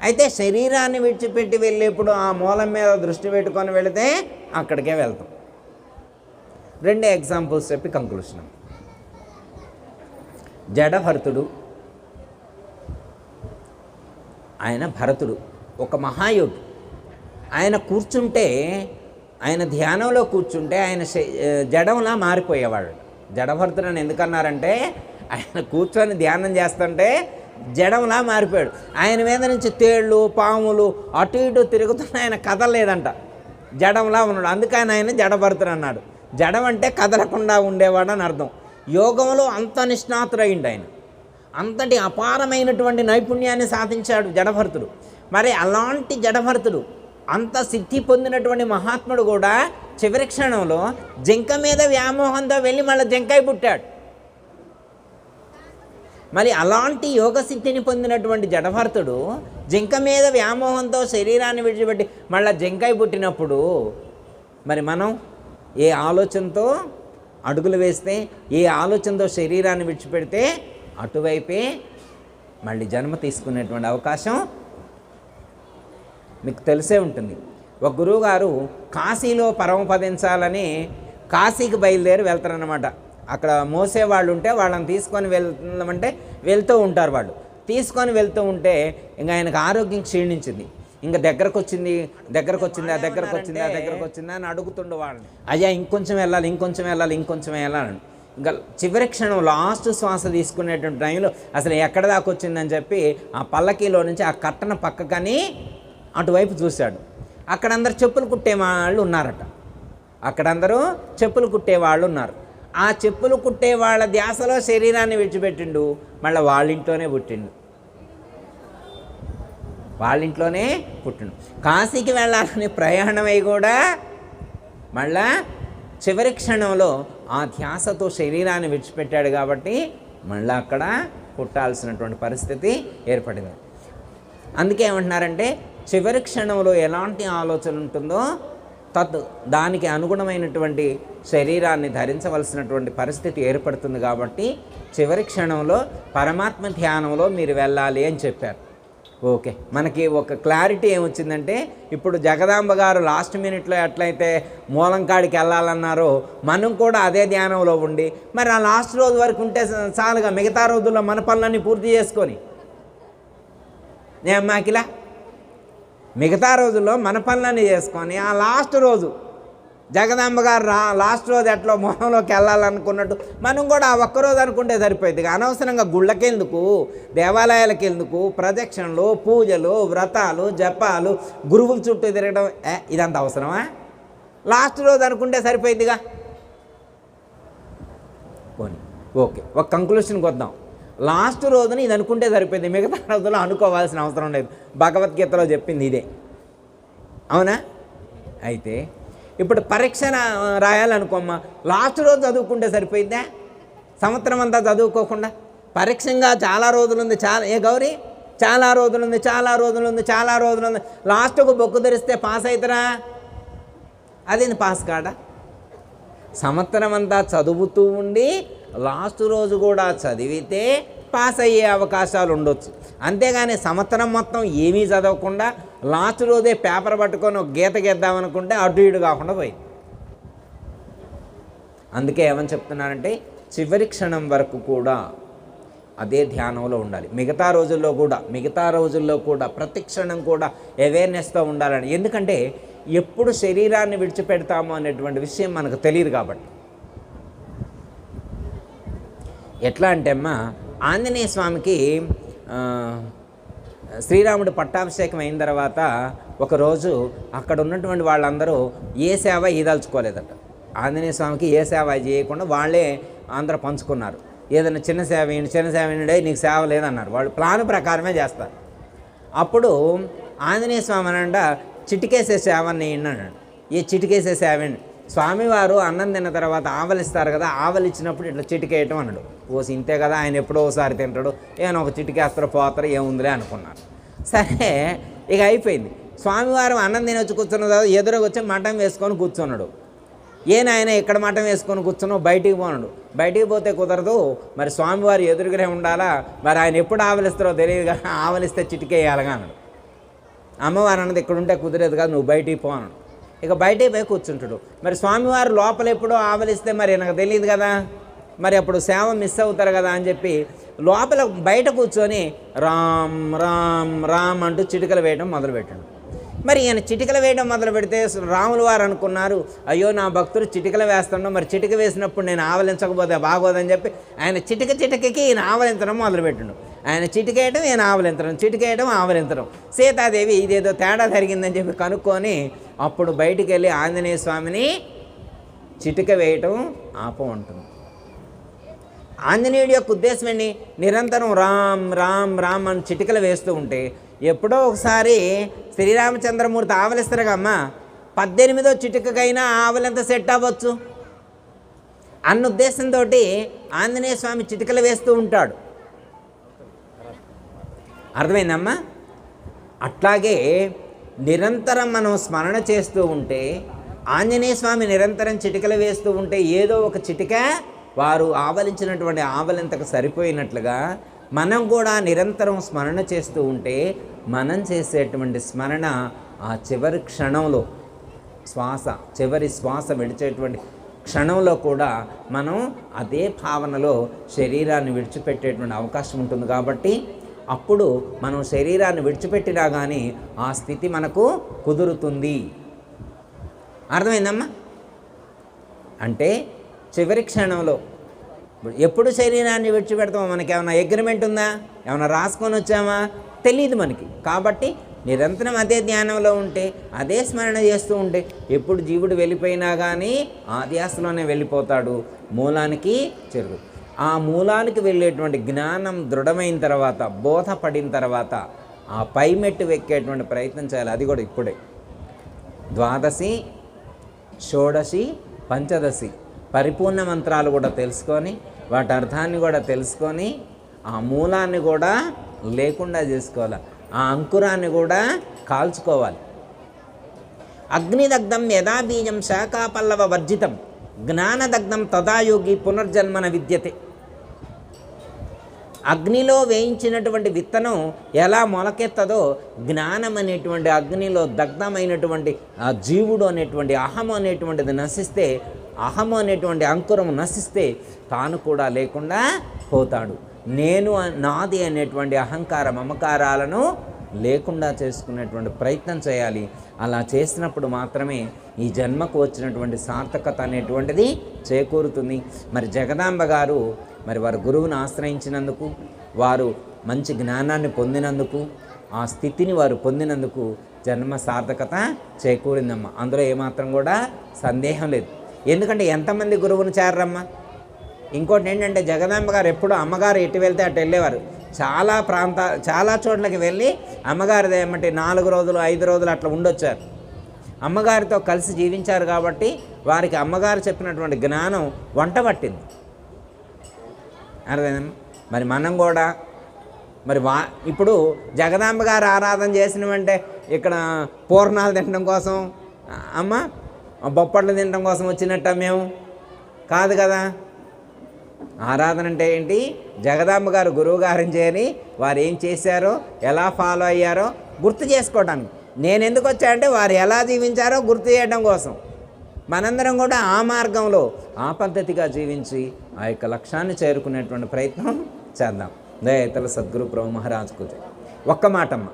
[SPEAKER 1] అయితే శరీరాన్ని విడిచిపెట్టి వెళ్ళేప్పుడు ఆ మూలం మీద దృష్టి పెట్టుకొని వెళితే అక్కడికే వెళ్తాం. 2 ఎగ్జాంపుల్స్ చెప్పి కంక్లూషన్. జడభరతుడు, ఆయన భరతుడు ఒక మహాయోగి. ఆయన కూర్చుంటే, ఆయన ధ్యానంలో కూర్చుంటే ఆయన జడంలా మారిపోయేవాడు. జడభరతుడు అని ఎందుకన్నారంటే ఆయన కూర్చొని ధ్యానం చేస్తుంటే జడంలా మారిపోయాడు. ఆయన మీద నుంచి తేళ్ళు పాములు అటు ఇటు తిరుగుతున్న ఆయన కదలలేదంట, జడంలా ఉన్నాడు. అందుకని ఆయన జడభరతుడు అన్నాడు. జడం అంటే కదలకుండా ఉండేవాడు అని అర్థం. యోగంలో అంత నిష్ణాతుడైండు ఆయన, అంతటి అపారమైనటువంటి నైపుణ్యాన్ని సాధించాడు జడభరతుడు. మరి అలాంటి జడభరతుడు, అంత సిద్ధి పొందినటువంటి మహాత్ముడు కూడా చివరి క్షణంలో జింక మీద వ్యామోహంతో వెళ్ళి మళ్ళీ జంకై పుట్టాడు. మరి అలాంటి యోగ సిద్ధిని పొందినటువంటి జడభరతుడు జింక మీద వ్యామోహంతో శరీరాన్ని విడిచిపెట్టి మళ్ళీ జంకై పుట్టినప్పుడు మరి మనం ఏ ఆలోచనతో అడుగులు వేస్తే, ఏ ఆలోచనతో శరీరాన్ని విడిచిపెడితే అటువైపే మళ్ళీ జన్మ తీసుకునేటువంటి అవకాశం మీకు తెలిసే ఉంటుంది. ఒక గురువుగారు కాశీలో పరమపదించాలని కాశీకి బయలుదేరి వెళ్తారనమాట. అక్కడ మోసేవాళ్ళు ఉంటే వాళ్ళని తీసుకొని వెళ్తామంటే వెళ్తూ ఉంటారు. వాళ్ళు తీసుకొని వెళ్తూ ఉంటే ఇంకా ఆయనకు ఆరోగ్యం క్షీణించింది. ఇంకా దగ్గరకు వచ్చిందా అని అడుగుతుండే వాళ్ళని, అయ్యా ఇంకొంచెం వెళ్ళాలని. ఇంకా చివరి క్షణం లాస్ట్ శ్వాస తీసుకునేటువంటి టైంలో అసలు ఎక్కడ దాకా వచ్చిందని చెప్పి ఆ పల్లకీలో నుంచి ఆ కట్టన పక్కకని అటువైపు చూశాడు. అక్కడందరూ చెప్పులు కుట్టేవాళ్ళు ఉన్నారు. ఆ చెప్పులు కుట్టే వాళ్ళ ధ్యాసలో శరీరాన్ని విడిచిపెట్టిండు. మళ్ళీ వాళ్ళింట్లోనే పుట్టిండు. కాశీకి వెళ్ళాలని ప్రయాణమై కూడా మళ్ళా చివరి క్షణంలో ఆ ధ్యాసతో శరీరాన్ని విడిచిపెట్టాడు కాబట్టి మళ్ళీ అక్కడ పుట్టాల్సినటువంటి పరిస్థితి ఏర్పడింది. అందుకే ఏమంటున్నారంటే చివరి క్షణంలో ఎలాంటి ఆలోచన ఉంటుందో దానికి అనుగుణమైనటువంటి శరీరాన్ని ధరించవలసినటువంటి పరిస్థితి ఏర్పడుతుంది. కాబట్టి చివరి క్షణంలో పరమాత్మ ధ్యానంలో మీరు వెళ్ళాలి అని చెప్పారు. ఓకే, మనకి ఒక క్లారిటీ ఏమొచ్చిందంటే ఇప్పుడు జగదాంబ గారు లాస్ట్ మినిట్లో ఎట్లయితే మూలంకాడికి వెళ్ళాలన్నారో మనం కూడా అదే ధ్యానంలో ఉండి మరి ఆ లాస్ట్ రోజు వరకు ఉంటే చాలుగా, మిగతా రోజుల్లో మన పనులన్నీ పూర్తి చేసుకొని మాకిలా మిగతా రోజుల్లో మన పనులన్నీ చేసుకొని ఆ లాస్ట్ రోజు జగదాంబ గారు లాస్ట్ రోజు ఎట్లా మొహంలోకి వెళ్ళాలనుకున్నట్టు మనం కూడా ఆ ఒక్కరోజు అనుకుంటే సరిపోయింది. అనవసరంగా గుళ్ళకెందుకు, దేవాలయాలకు ఎందుకు, ప్రదక్షిణలు, పూజలు, వ్రతాలు, జపాలు, గురువుల చుట్టూ తిరగడం, ఇదంతా అవసరమా? లాస్ట్ రోజు అనుకుంటే సరిపోయిందిగా. పోనీ ఓకే, ఒక కంక్లూషన్కి వద్దాం. లాస్ట్ రోజున ఇది అనుకుంటే సరిపోయింది, మిగతా రోజుల్లో అనుకోవాల్సిన అవసరం లేదు. భగవద్గీతలో చెప్పింది ఇదే, అవునా? అయితే ఇప్పుడు పరీక్ష రాయాలనుకోమ్మా, లాస్ట్ రోజు చదువుకుంటే సరిపోయిందా? సంవత్సరం అంతా చదువుకోకుండా పరీక్షంగా చాలా రోజులుంది, చాలా రోజులుంది, లాస్ట్కు బొక్కు ధరిస్తే పాస్ అవుతారా? అదేంది పాస్ కాడా? సంవత్సరం అంతా చదువుతూ ఉండి లాస్ట్ రోజు కూడా చదివితే పాస్ అయ్యే అవకాశాలు ఉండొచ్చు. అంతేగాని సంవత్సరం మొత్తం ఏమీ చదవకుండా లాస్ట్ రోజే పేపర్ పట్టుకొని ఒక గీత గీద్దామనుకుంటే అటు ఇటు కాకుండా పోయింది. అందుకే ఏమని చెప్తున్నారంటే చివరి క్షణం వరకు కూడా అదే ధ్యానంలో ఉండాలి. మిగతా రోజుల్లో కూడా ప్రతి క్షణం కూడా అవేర్నెస్తో ఉండాలని. ఎందుకంటే ఎప్పుడు శరీరాన్ని విడిచిపెడతాము అనేటువంటి విషయం మనకు తెలియదు కాబట్టి. ఎట్లా అంటే అమ్మా, ఆంజనేయ స్వామికి శ్రీరాముడు పట్టాభిషేకం అయిన తర్వాత ఒకరోజు అక్కడ ఉన్నటువంటి వాళ్ళందరూ ఏ సేవ ఈదలుచుకోలేదట. ఆంజనేయ స్వామికి ఏ సేవ చేయకుండా వాళ్ళే అందరూ పంచుకున్నారు. ఏదైనా చిన్న సేవ నీకు సేవ లేదన్నారు. వాళ్ళు ప్లాన్ ప్రకారమే చేస్తారు. అప్పుడు ఆంజనేయ స్వామి అనంట చిటికేసే సేవని అన్నాడు. ఈ చిటికేసే సేవండి స్వామివారు అన్నం తిన్న తర్వాత ఆవలిస్తారు కదా, ఆవలిచ్చినప్పుడు ఇట్లా చిటికేయటం అన్నాడు. పోసి ఇంతే కదా, ఆయన ఎప్పుడో ఒకసారి తింటాడు, ఏమైనా ఒక చిటికేస్తారు పోతారు, ఏముందిలే అనుకున్నాను. సరే ఇక అయిపోయింది. స్వామివారు అన్నం తినొచ్చి కూర్చున్న తర్వాత ఎదురుగా వచ్చి మఠం వేసుకొని కూర్చున్నాడు. ఆయన ఇక్కడ మఠం వేసుకొని కూర్చున్నావు, బయటికి పోనాడు. బయటికి పోతే కుదరదు, మరి స్వామివారు ఎదురుగానే ఉండాలా, మరి ఆయన ఎప్పుడు ఆవలిస్తారో తెలియదు కదా, ఆవలిస్తే చిటికేయాలిగా అన్నాడు. అమ్మవారు అన్నది ఇక్కడ ఉంటే కుదిరేది కాదు, నువ్వు బయటికి పోనాడు. ఇక బయటికి పోయి కూర్చుంటాడు. మరి స్వామివారు లోపల ఎప్పుడో ఆవలిస్తే మరి నాకు తెలియదు కదా, మరి అప్పుడు సేవ మిస్ అవుతారు కదా అని చెప్పి లోపల బయట కూర్చొని రామ్ రామ్ రామ్ అంటూ చిటికలు వేయడం మొదలుపెట్టాడు. మరి ఈయన చిటికలు వేయడం మొదలు పెడితే రాముల వారు అనుకున్నారు, అయ్యో నా భక్తుడు చిటికలు వేస్తాడు, మరి చిటిక వేసినప్పుడు నేను ఆవలించకపోతే బాగోదని చెప్పి ఆయన చిటికకి ఈయన ఆవలించడం మొదలుపెట్టాడు. ఆయన చిటికేయడం, ఈయన ఆవలించడం, చిటికేయడం, ఆవలించడం. సీతాదేవి ఇదేదో తేడా జరిగిందని చెప్పి కనుక్కొని అప్పుడు బయటికి వెళ్ళి ఆంజనేయ స్వామిని చిటిక వేయటం ఆపమంటుంది. ఆంజనేయుడి యొక్క ఉద్దేశం ఏంటి? నిరంతరం రామ్ రామ్ రామ్ అని చిటికలు వేస్తూ ఉంటే ఎప్పుడో ఒకసారి శ్రీరామచంద్రమూర్తి ఆవలిస్తారు కమ్మా, 18వ చిటికకైనా ఆవలింత సెట్ అవ్వచ్చు అన్న ఉద్దేశంతో ఆంజనేయ స్వామి చిటికలు వేస్తూ ఉంటాడు. అర్థమైందమ్మా? అట్లాగే నిరంతరం మనం స్మరణ చేస్తూ ఉంటే, ఆంజనేయ స్వామి నిరంతరం చిటికలు వేస్తూ ఉంటే ఏదో ఒక చిటిక వారు ఆవలించినటువంటి ఆవలింతకు సరిపోయినట్లుగా మనం కూడా నిరంతరం స్మరణ చేస్తూ ఉంటే మనం చేసేటువంటి స్మరణ ఆ చివరి క్షణంలో చివరి శ్వాస విడిచేటువంటి క్షణంలో కూడా మనం అదే భావనలో శరీరాన్ని విడిచిపెట్టేటువంటి అవకాశం ఉంటుంది. కాబట్టి అప్పుడు మనం శరీరాన్ని విడిచిపెట్టినా కానీ ఆ స్థితి మనకు కుదురుతుంది. అర్థమైందమ్మా? అంటే చివరి క్షణంలో ఎప్పుడు శరీరాన్ని విడిచిపెడతామో మనకేమైనా అగ్రిమెంట్ ఉందా, ఏమైనా రాసుకొని వచ్చామా తెలియదు మనకి. కాబట్టి నిరంతరం అదే ధ్యానంలో ఉంటే, అదే స్మరణ చేస్తూ ఉంటే ఎప్పుడు జీవుడు వెళ్ళిపోయినా కానీ ఆ ధ్యాసలోనే వెళ్ళిపోతాడు, మూలానికి చేరుకు. ఆ మూలానికి వెళ్ళేటువంటి జ్ఞానం దృఢమైన తర్వాత, బోధపడిన తర్వాత ఆ పై మెట్టు ఎక్కేటువంటి ప్రయత్నం చేయాలి. అది కూడా ఇప్పుడే. ద్వాదశి, షోడశి, పంచదశి పరిపూర్ణ మంత్రాలు కూడా తెలుసుకొని, వాటి అర్థాన్ని కూడా తెలుసుకొని, ఆ మూలాన్ని కూడా లేకుండా చేసుకోవాలి, ఆ అంకురాన్ని కూడా కాల్చుకోవాలి. అగ్నిదగ్ధం యథా బీజం శాఖాపల్లవ వర్జితం జ్ఞానదగ్ధం తదాయోగి పునర్జన్మన విద్యతే. అగ్నిలో వేయించినటువంటి విత్తనం ఎలా మొలకెత్తదో, జ్ఞానం అనేటువంటి అగ్నిలో దగ్ధమైనటువంటి ఆ జీవుడు అనేటువంటి అహము అనేటువంటిది నశిస్తే, అహము అనేటువంటి అంకురం నశిస్తే తాను కూడా లేకుండా పోతాడు. నేను నాది అనేటువంటి అహంకార మమకారాలను లేకుండా చేసుకునేటువంటి ప్రయత్నం చేయాలి. అలా చేసినప్పుడు మాత్రమే ఈ జన్మకు వచ్చినటువంటి సార్థకత అనేటువంటిది చేకూరుతుంది. మరి జగదాంబ గారు మరి వారి గురువును ఆశ్రయించినందుకు, వారు మంచి జ్ఞానాన్ని పొందినందుకు, ఆ స్థితిని వారు పొందినందుకు జన్మ సార్థకత చేకూరిందమ్మ. అందులో ఏమాత్రం కూడా సందేహం లేదు. ఎందుకంటే ఎంతమంది గురువును చేరరమ్మా. ఇంకోటి ఏంటంటే జగదాంబ గారు ఎప్పుడు అమ్మగారు ఎటు వెళ్తే అటు వెళ్ళేవారు. చాలా చోట్లకి వెళ్ళి అమ్మగారిది ఏమంటే 4 రోజులు 5 రోజులు అట్లా ఉండొచ్చారు. అమ్మగారితో కలిసి జీవించారు కాబట్టి వారికి అమ్మగారు చెప్పినటువంటి జ్ఞానం వంట పట్టింది. అర్థమైందమ్మా? మరి మనం కూడా మరి ఇప్పుడు జగదాంబ గారు ఆరాధన చేసినవంటే ఇక్కడ పూర్ణాలు తినడం కోసం, అమ్మ బొప్పట్లు తినడం కోసం వచ్చినట్ట మేము కాదు కదా. ఆరాధన అంటే ఏంటి? జగదాంబ గారు గురువు గారిని చేయని వారు ఏం చేశారో, ఎలా ఫాలో అయ్యారో గుర్తు చేసుకోవడానికి. నేను ఎందుకు వచ్చానంటే వారు ఎలా జీవించారో గుర్తు చేయడం కోసం. మనందరం కూడా ఆ మార్గంలో ఆ పద్ధతిగా జీవించి ఆ యొక్క లక్ష్యాన్ని చేరుకునేటువంటి ప్రయత్నం చేద్దాం. దయతల సద్గురు ప్రభు మహారాజ్కు ఒక్క మాటమ్మ,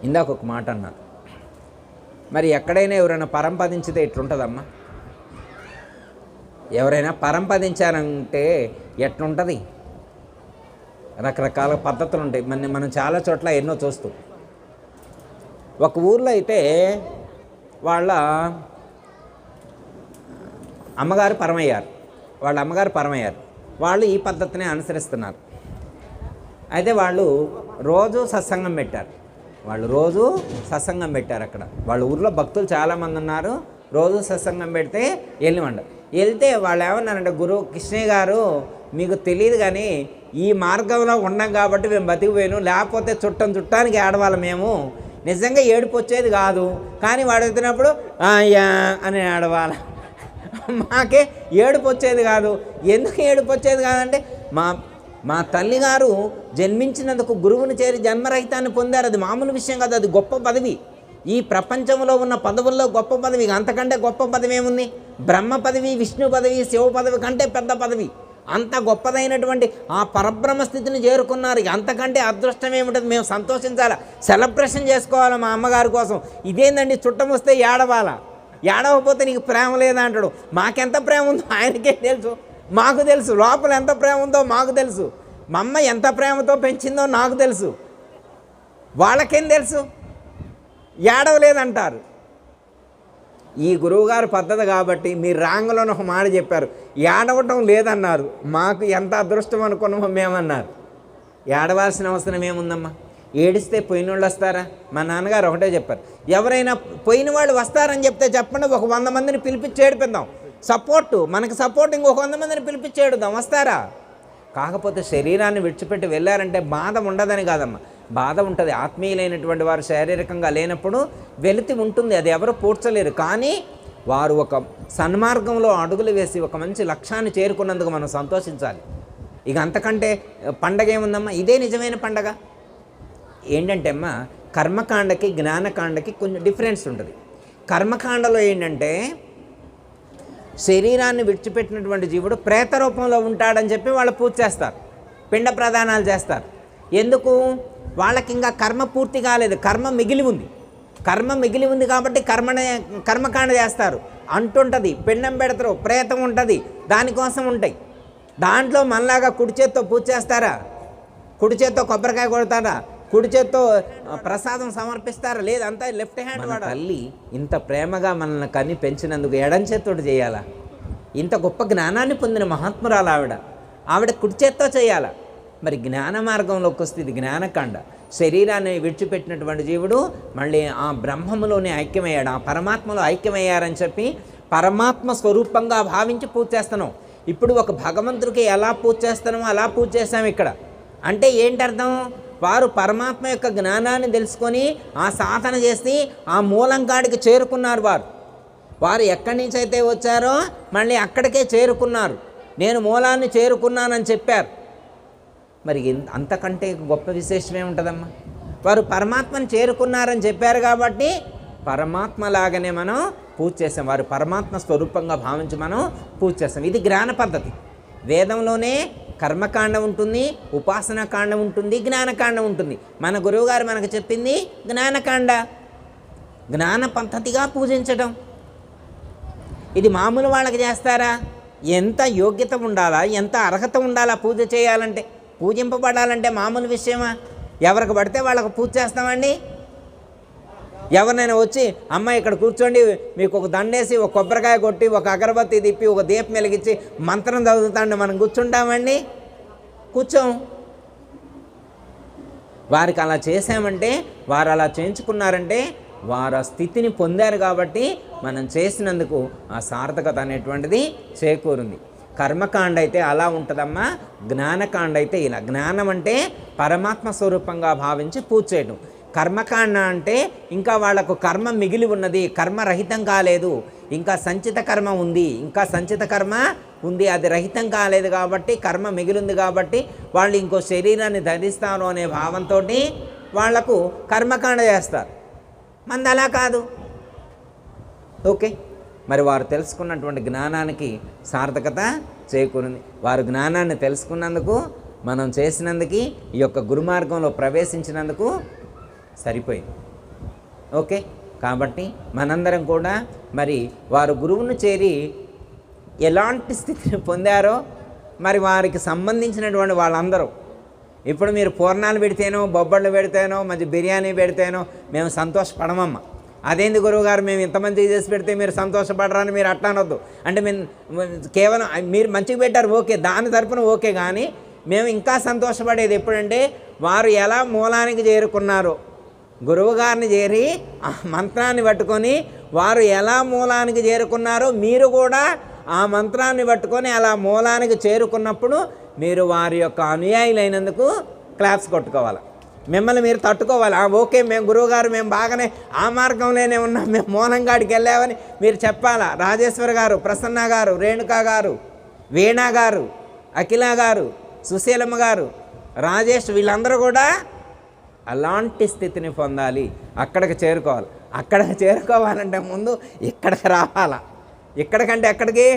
[SPEAKER 1] ఇందాక ఒక మాట అన్నారు, మరి ఎక్కడైనా ఎవరైనా పరంపదించితే ఎట్లుంటుందమ్మా? ఎవరైనా పరంపదించారంటే ఎట్లుంటుంది? రకరకాల పద్ధతులు ఉంటాయి. మనం చాలా చోట్ల ఎన్నో చూస్తూ, ఒక ఊర్లో అయితే వాళ్ళ అమ్మగారు పరమయ్యారు, వాళ్ళు ఈ పద్ధతిని అనుసరిస్తున్నారు. అయితే వాళ్ళు రోజు సత్సంగం పెట్టారు, అక్కడ వాళ్ళ ఊర్లో భక్తులు చాలామంది ఉన్నారు. రోజు సత్సంగం పెడితే వెళ్తే వాళ్ళు ఏమన్నారంటే, గురువు కృష్ణయ్య గారు మీకు తెలియదు కానీ ఈ మార్గంలో ఉన్నాం కాబట్టి మేము బతికిపోయాను, లేకపోతే చుట్టానికి ఏడవాలి మేము, నిజంగా ఏడుపు వచ్చేది కాదు, కానీ వాడు ఎత్తినప్పుడు అయ్యా అని ఏడవాలి, మాకే ఏడుపు వచ్చేది కాదు. ఎందుకు ఏడుపు వచ్చేది కాదంటే మా తల్లిగారు జన్మించినందుకు గురువుని చేరి జన్మరహితాన్ని పొందారు. అది మామూలు విషయం కాదు, అది గొప్ప పదవి. ఈ ప్రపంచంలో ఉన్న పదవుల్లో గొప్ప పదవి, అంతకంటే గొప్ప పదవి ఏముంది? బ్రహ్మ పదవి, విష్ణు పదవి, శివ పదవి కంటే పెద్ద పదవి. అంత గొప్పదైనటువంటి ఆ పరబ్రహ్మ స్థితిని చేరుకున్నారు. అంతకంటే అదృష్టం ఏమిటది? మేము సంతోషించాలా, సెలబ్రేషన్ చేసుకోవాలా మా అమ్మగారి కోసం. ఇదేందండి చుట్టం వస్తే ఏడవాలా, ఏడవకపోతే నీకు ప్రేమ లేదా అంటాడు. మాకెంత ప్రేమ ఉందో ఆయనకే తెలుసు, మాకు తెలుసు. లోపల ఎంత ప్రేమ ఉందో మాకు తెలుసు. మా అమ్మ ఎంత ప్రేమతో పెంచిందో నాకు తెలుసు, వాళ్ళకేం తెలుసు? ఏడవలేదంటారు. ఈ గురువుగారు పద్ధతి కాబట్టి మీరు రాంగలోనే ఒక మాట చెప్పారు, ఏడవటం లేదన్నారు. మాకు ఎంత అదృష్టం అనుకున్నామో మేమన్నారు. ఏడవాల్సిన అవసరం ఏముందమ్మా? ఏడిస్తే పోయిన వాళ్ళు వస్తారా? మా నాన్నగారు ఒకటే చెప్పారు, ఎవరైనా పోయిన వాళ్ళు వస్తారని చెప్తే చెప్పండి, ఒక 100 మందిని పిలిపించి ఏడిపిద్దాం. మనకు సపోర్ట్ ఇంకొక 100 మందిని పిలిపించి ఏడుద్దాం, వస్తారా? కాకపోతే శరీరాన్ని విడిచిపెట్టి వెళ్ళారంటే బాధ ఉండదని కాదమ్మా, బాధ ఉంటుంది. ఆత్మీయులైనటువంటి వారు శారీరకంగా లేనప్పుడు వెలితి ఉంటుంది, అది ఎవరు పూడ్చలేరు. కానీ వారు ఒక సన్మార్గంలో అడుగులు వేసి ఒక మంచి లక్ష్యాన్ని చేరుకున్నందుకు మనం సంతోషించాలి. ఇక అంతకంటే పండగ ఏముందమ్మా? ఇదే నిజమైన పండగ. ఏంటంటే అమ్మా, కర్మకాండకి జ్ఞానకాండకి కొంచెం డిఫరెన్స్ ఉంటుంది. కర్మకాండలో ఏంటంటే శరీరాన్ని విడిచిపెట్టినటువంటి జీవుడు ప్రేత రూపంలో ఉంటాడని చెప్పి వాళ్ళు పూజ చేస్తారు, పిండ ప్రదానాలు చేస్తారు. ఎందుకు? వాళ్ళకి ఇంకా కర్మ పూర్తి కాలేదు, కర్మ మిగిలి ఉంది కాబట్టి కర్మకాండ చేస్తారు. అంటుంటుంది, పిండం పెడతారు, ప్రేతం ఉంటుంది, దానికోసం ఉంటాయి. దాంట్లో మనలాగా కుడి చేత్తో పూజ చేస్తారా? కుడి చేత్తో కొబ్బరికాయ కొడతారా? కుడి చేత్తో ప్రసాదం సమర్పిస్తారా? లేదు, అంతా లెఫ్ట్ హ్యాండ్ వాడు. తల్లి ఇంత ప్రేమగా మనల్ని కని పెంచినందుకు ఎడం చేత్తోటి చేయాలా? ఇంత గొప్ప జ్ఞానాన్ని పొందిన మహాత్మురాలు ఆవిడ కుడి చేత్తో చేయాలా? మరి జ్ఞాన మార్గంలోకి వస్తే ఇది జ్ఞానకాండ. శరీరాన్ని విడిచిపెట్టినటువంటి జీవుడు మళ్ళీ ఆ బ్రహ్మములోనే ఐక్యమయ్యాడు, ఆ పరమాత్మలో ఐక్యమయ్యారని చెప్పి పరమాత్మ స్వరూపంగా భావించి పూజ చేస్తున్నాం. ఇప్పుడు ఒక భగవంతుడికి ఎలా పూజ చేస్తున్నామో అలా పూజ చేస్తాం ఇక్కడ. అంటే ఏంటర్థం? వారు పరమాత్మ యొక్క జ్ఞానాన్ని తెలుసుకొని ఆ సాధన చేసి ఆ మూలంకాడికి చేరుకున్నారు. వారు ఎక్కడి నుంచి అయితే వచ్చారో మళ్ళీ అక్కడికే చేరుకున్నారు. నేను మూలాన్ని చేరుకున్నానని చెప్పారు. మరి అంతకంటే గొప్ప విశేషమే ఉంటుందమ్మా? వారు పరమాత్మను చేరుకున్నారని చెప్పారు కాబట్టి పరమాత్మలాగానే మనం పూజ చేసాం. వారు పరమాత్మ స్వరూపంగా భావించి మనం పూజ చేస్తాం. ఇది జ్ఞాన పద్ధతి. వేదంలోనే కర్మకాండ ఉంటుంది, ఉపాసనాకాండ ఉంటుంది, జ్ఞానకాండ ఉంటుంది. మన గురువుగారు మనకు చెప్పింది జ్ఞానకాండ, జ్ఞాన పద్ధతిగా పూజించడం. ఇది మామూలు వాళ్ళకి చేస్తారా? ఎంత యోగ్యత ఉండాలా, ఎంత అర్హత ఉండాలా పూజ చేయాలంటే, పూజింపబడాలంటే మామూలు విషయమా? ఎవరికి పడితే వాళ్ళకు పూజ చేస్తామండి? ఎవరినైనా వచ్చి అమ్మ ఇక్కడ కూర్చోండి, మీకు ఒక దండేసి ఒక కొబ్బరికాయ కొట్టి ఒక అగరబత్తి తిప్పి ఒక దీపం వెలిగించి మంత్రం చదువుతాండి మనం కూర్చుంటామండి? కూర్చోం. వారికి అలా చేసామంటే, వారు అలా చేయించుకున్నారంటే వారు ఆ స్థితిని పొందారు కాబట్టి మనం చేసినందుకు ఆ సార్థకత అనేటువంటిది చేకూరింది. కర్మకాండ అయితే అలా ఉంటుందమ్మా, జ్ఞానకాండ అయితే ఇలా. జ్ఞానం అంటే పరమాత్మ స్వరూపంగా భావించి పూజ చేయడం. కర్మకాండ అంటే ఇంకా వాళ్లకు కర్మ మిగిలి ఉన్నది, కర్మరహితం కాలేదు, ఇంకా సంచిత కర్మ ఉంది, అది రహితం కాలేదు కాబట్టి కర్మ మిగిలింది కాబట్టి వాళ్ళు ఇంకో శరీరాన్ని ధరిస్తారు అనే భావంతో వాళ్లకు కర్మకాండ చేస్తారు. మంది అలా కాదు. ఓకే, మరి వారు తెలుసుకున్నటువంటి జ్ఞానానికి సార్థకత చేకూరింది. వారు జ్ఞానాన్ని తెలుసుకున్నందుకు, మనం చేసినందుకు, ఈ యొక్క గురుమార్గంలో ప్రవేశించినందుకు సరిపోయింది. ఓకే, కాబట్టి మనందరం కూడా మరి వారు గురువును చేరి ఎలాంటి స్థితిని పొందారో మరి వారికి సంబంధించినటువంటి వాళ్ళందరూ, ఇప్పుడు మీరు పూర్ణాలు పెడితేనో, బొబ్బళ్ళు పెడితేనో, మంచి బిర్యానీ పెడితేనో మేము సంతోషపడమమ్మ. అదేంది గురువుగారు మేము ఇంత మంచిగా చేసి పెడితే మీరు సంతోషపడరని మీరు అట్లా అనొద్దు. అంటే మేము కేవలం మీరు మంచిగా పెట్టారు ఓకే, దాని తరపున ఓకే, కానీ మేము ఇంకా సంతోషపడేది ఎప్పుడంటే వారు ఎలా మూలానికి చేరుకున్నారో, గురువుగారిని చేరి ఆ మంత్రాన్ని పట్టుకొని వారు ఎలా మూలానికి చేరుకున్నారో మీరు కూడా ఆ మంత్రాన్ని పట్టుకొని అలా మూలానికి చేరుకున్నప్పుడు మీరు వారి యొక్క అనుయాయులైనందుకు క్లాప్స్ కొట్టుకోవాలి. మిమ్మల్ని మీరు తట్టుకోవాలి. ఓకే, మేము గురువుగారు మేము బాగానే ఆ మార్గంలోనే ఉన్నాం, మేము మూలంగాడికి వెళ్ళామని మీరు చెప్పాలా. రాజేశ్వర్ గారు, ప్రసన్న గారు, రేణుకా గారు, వీణా గారు, అఖిల గారు, సుశీలమ్మ గారు, రాజేష్, వీళ్ళందరూ కూడా అలాంటి స్థితిని పొందాలి. అక్కడికి చేరుకోవాలి. అక్కడికి చేరుకోవాలంటే ముందు ఇక్కడికి రావాలా. ఇక్కడికంటే ఎక్కడికి?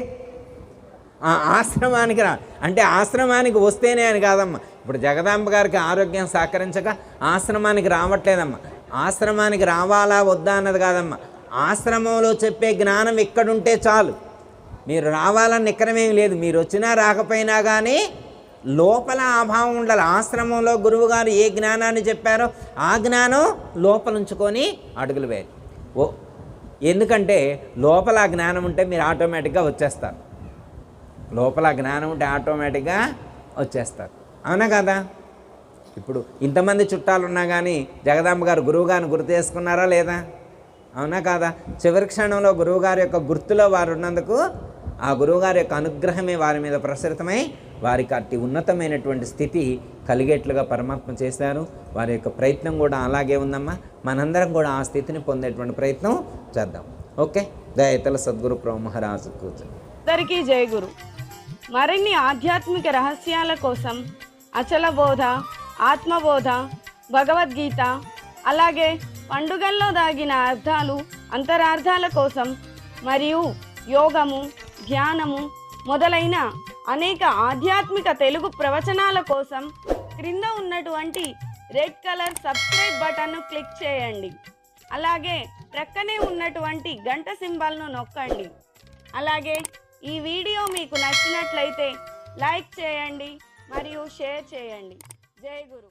[SPEAKER 1] ఆశ్రమానికి రా. అంటే ఆశ్రమానికి వస్తేనే అని కాదమ్మా. ఇప్పుడు జగదాంబ గారికి ఆరోగ్యం సహకరించక ఆశ్రమానికి రావట్లేదమ్మా. ఆశ్రమానికి రావాలా వద్దా అన్నది కాదమ్మా. ఆశ్రమంలో చెప్పే జ్ఞానం ఇక్కడుంటే చాలు. మీరు రావాలని ఎక్కడమేమి లేదు. మీరు వచ్చినా రాకపోయినా కానీ లోపల ఆ భావం ఉండాలి. ఆశ్రమంలో గురువుగారు ఏ జ్ఞానాన్ని చెప్పారో ఆ జ్ఞానం లోపలుంచుకొని అడుగులు వేయాలి. ఎందుకంటే లోపల ఆ జ్ఞానం ఉంటే మీరు ఆటోమేటిక్గా వచ్చేస్తారు. లోపల జ్ఞానం ఉంటే ఆటోమేటిక్గా వచ్చేస్తారు. అవునా కదా? ఇప్పుడు ఇంతమంది చుట్టాలు ఉన్నా కానీ జగదాంబ గారు గురువుగారిని గుర్తు చేసుకున్నారా లేదా? అవునా కాదా? చివరి క్షణంలో గురువుగారి యొక్క గుర్తులో వారు ఉన్నందుకు ఆ గురువుగారి యొక్క అనుగ్రహమే వారి మీద ప్రసరితమై వారికి అతి ఉన్నతమైనటువంటి స్థితి కలిగేట్లుగా పరమాత్మ చేశారు. వారి యొక్క ప్రయత్నం కూడా అలాగే ఉందమ్మా. మనందరం కూడా ఆ స్థితిని పొందేటువంటి ప్రయత్నం చేద్దాం. ఓకే, దయతల సద్గురు ప్రభు మహారాజు కూర్చొని
[SPEAKER 2] అందరికీ జయ గురు. మరిన్ని ఆధ్యాత్మిక రహస్యాల కోసం అచల బోధ, ఆత్మబోధ, భగవద్గీత, అలాగే పండుగల్లో దాగిన అర్థాలు, అంతరార్థాల కోసం మరియు యోగము, ధ్యానము మొదలైన అనేక ఆధ్యాత్మిక తెలుగు ప్రవచనాల కోసం క్రింద ఉన్నటువంటి రెడ్ కలర్ సబ్స్క్రైబ్ బటన్ను క్లిక్ చేయండి. అలాగే ప్రక్కనే ఉన్నటువంటి గంట సింబల్ను నొక్కండి. అలాగే ఈ వీడియో మీకు నచ్చినట్లయితే లైక్ చేయండి మరియు షేర్ చేయండి. జై గురు.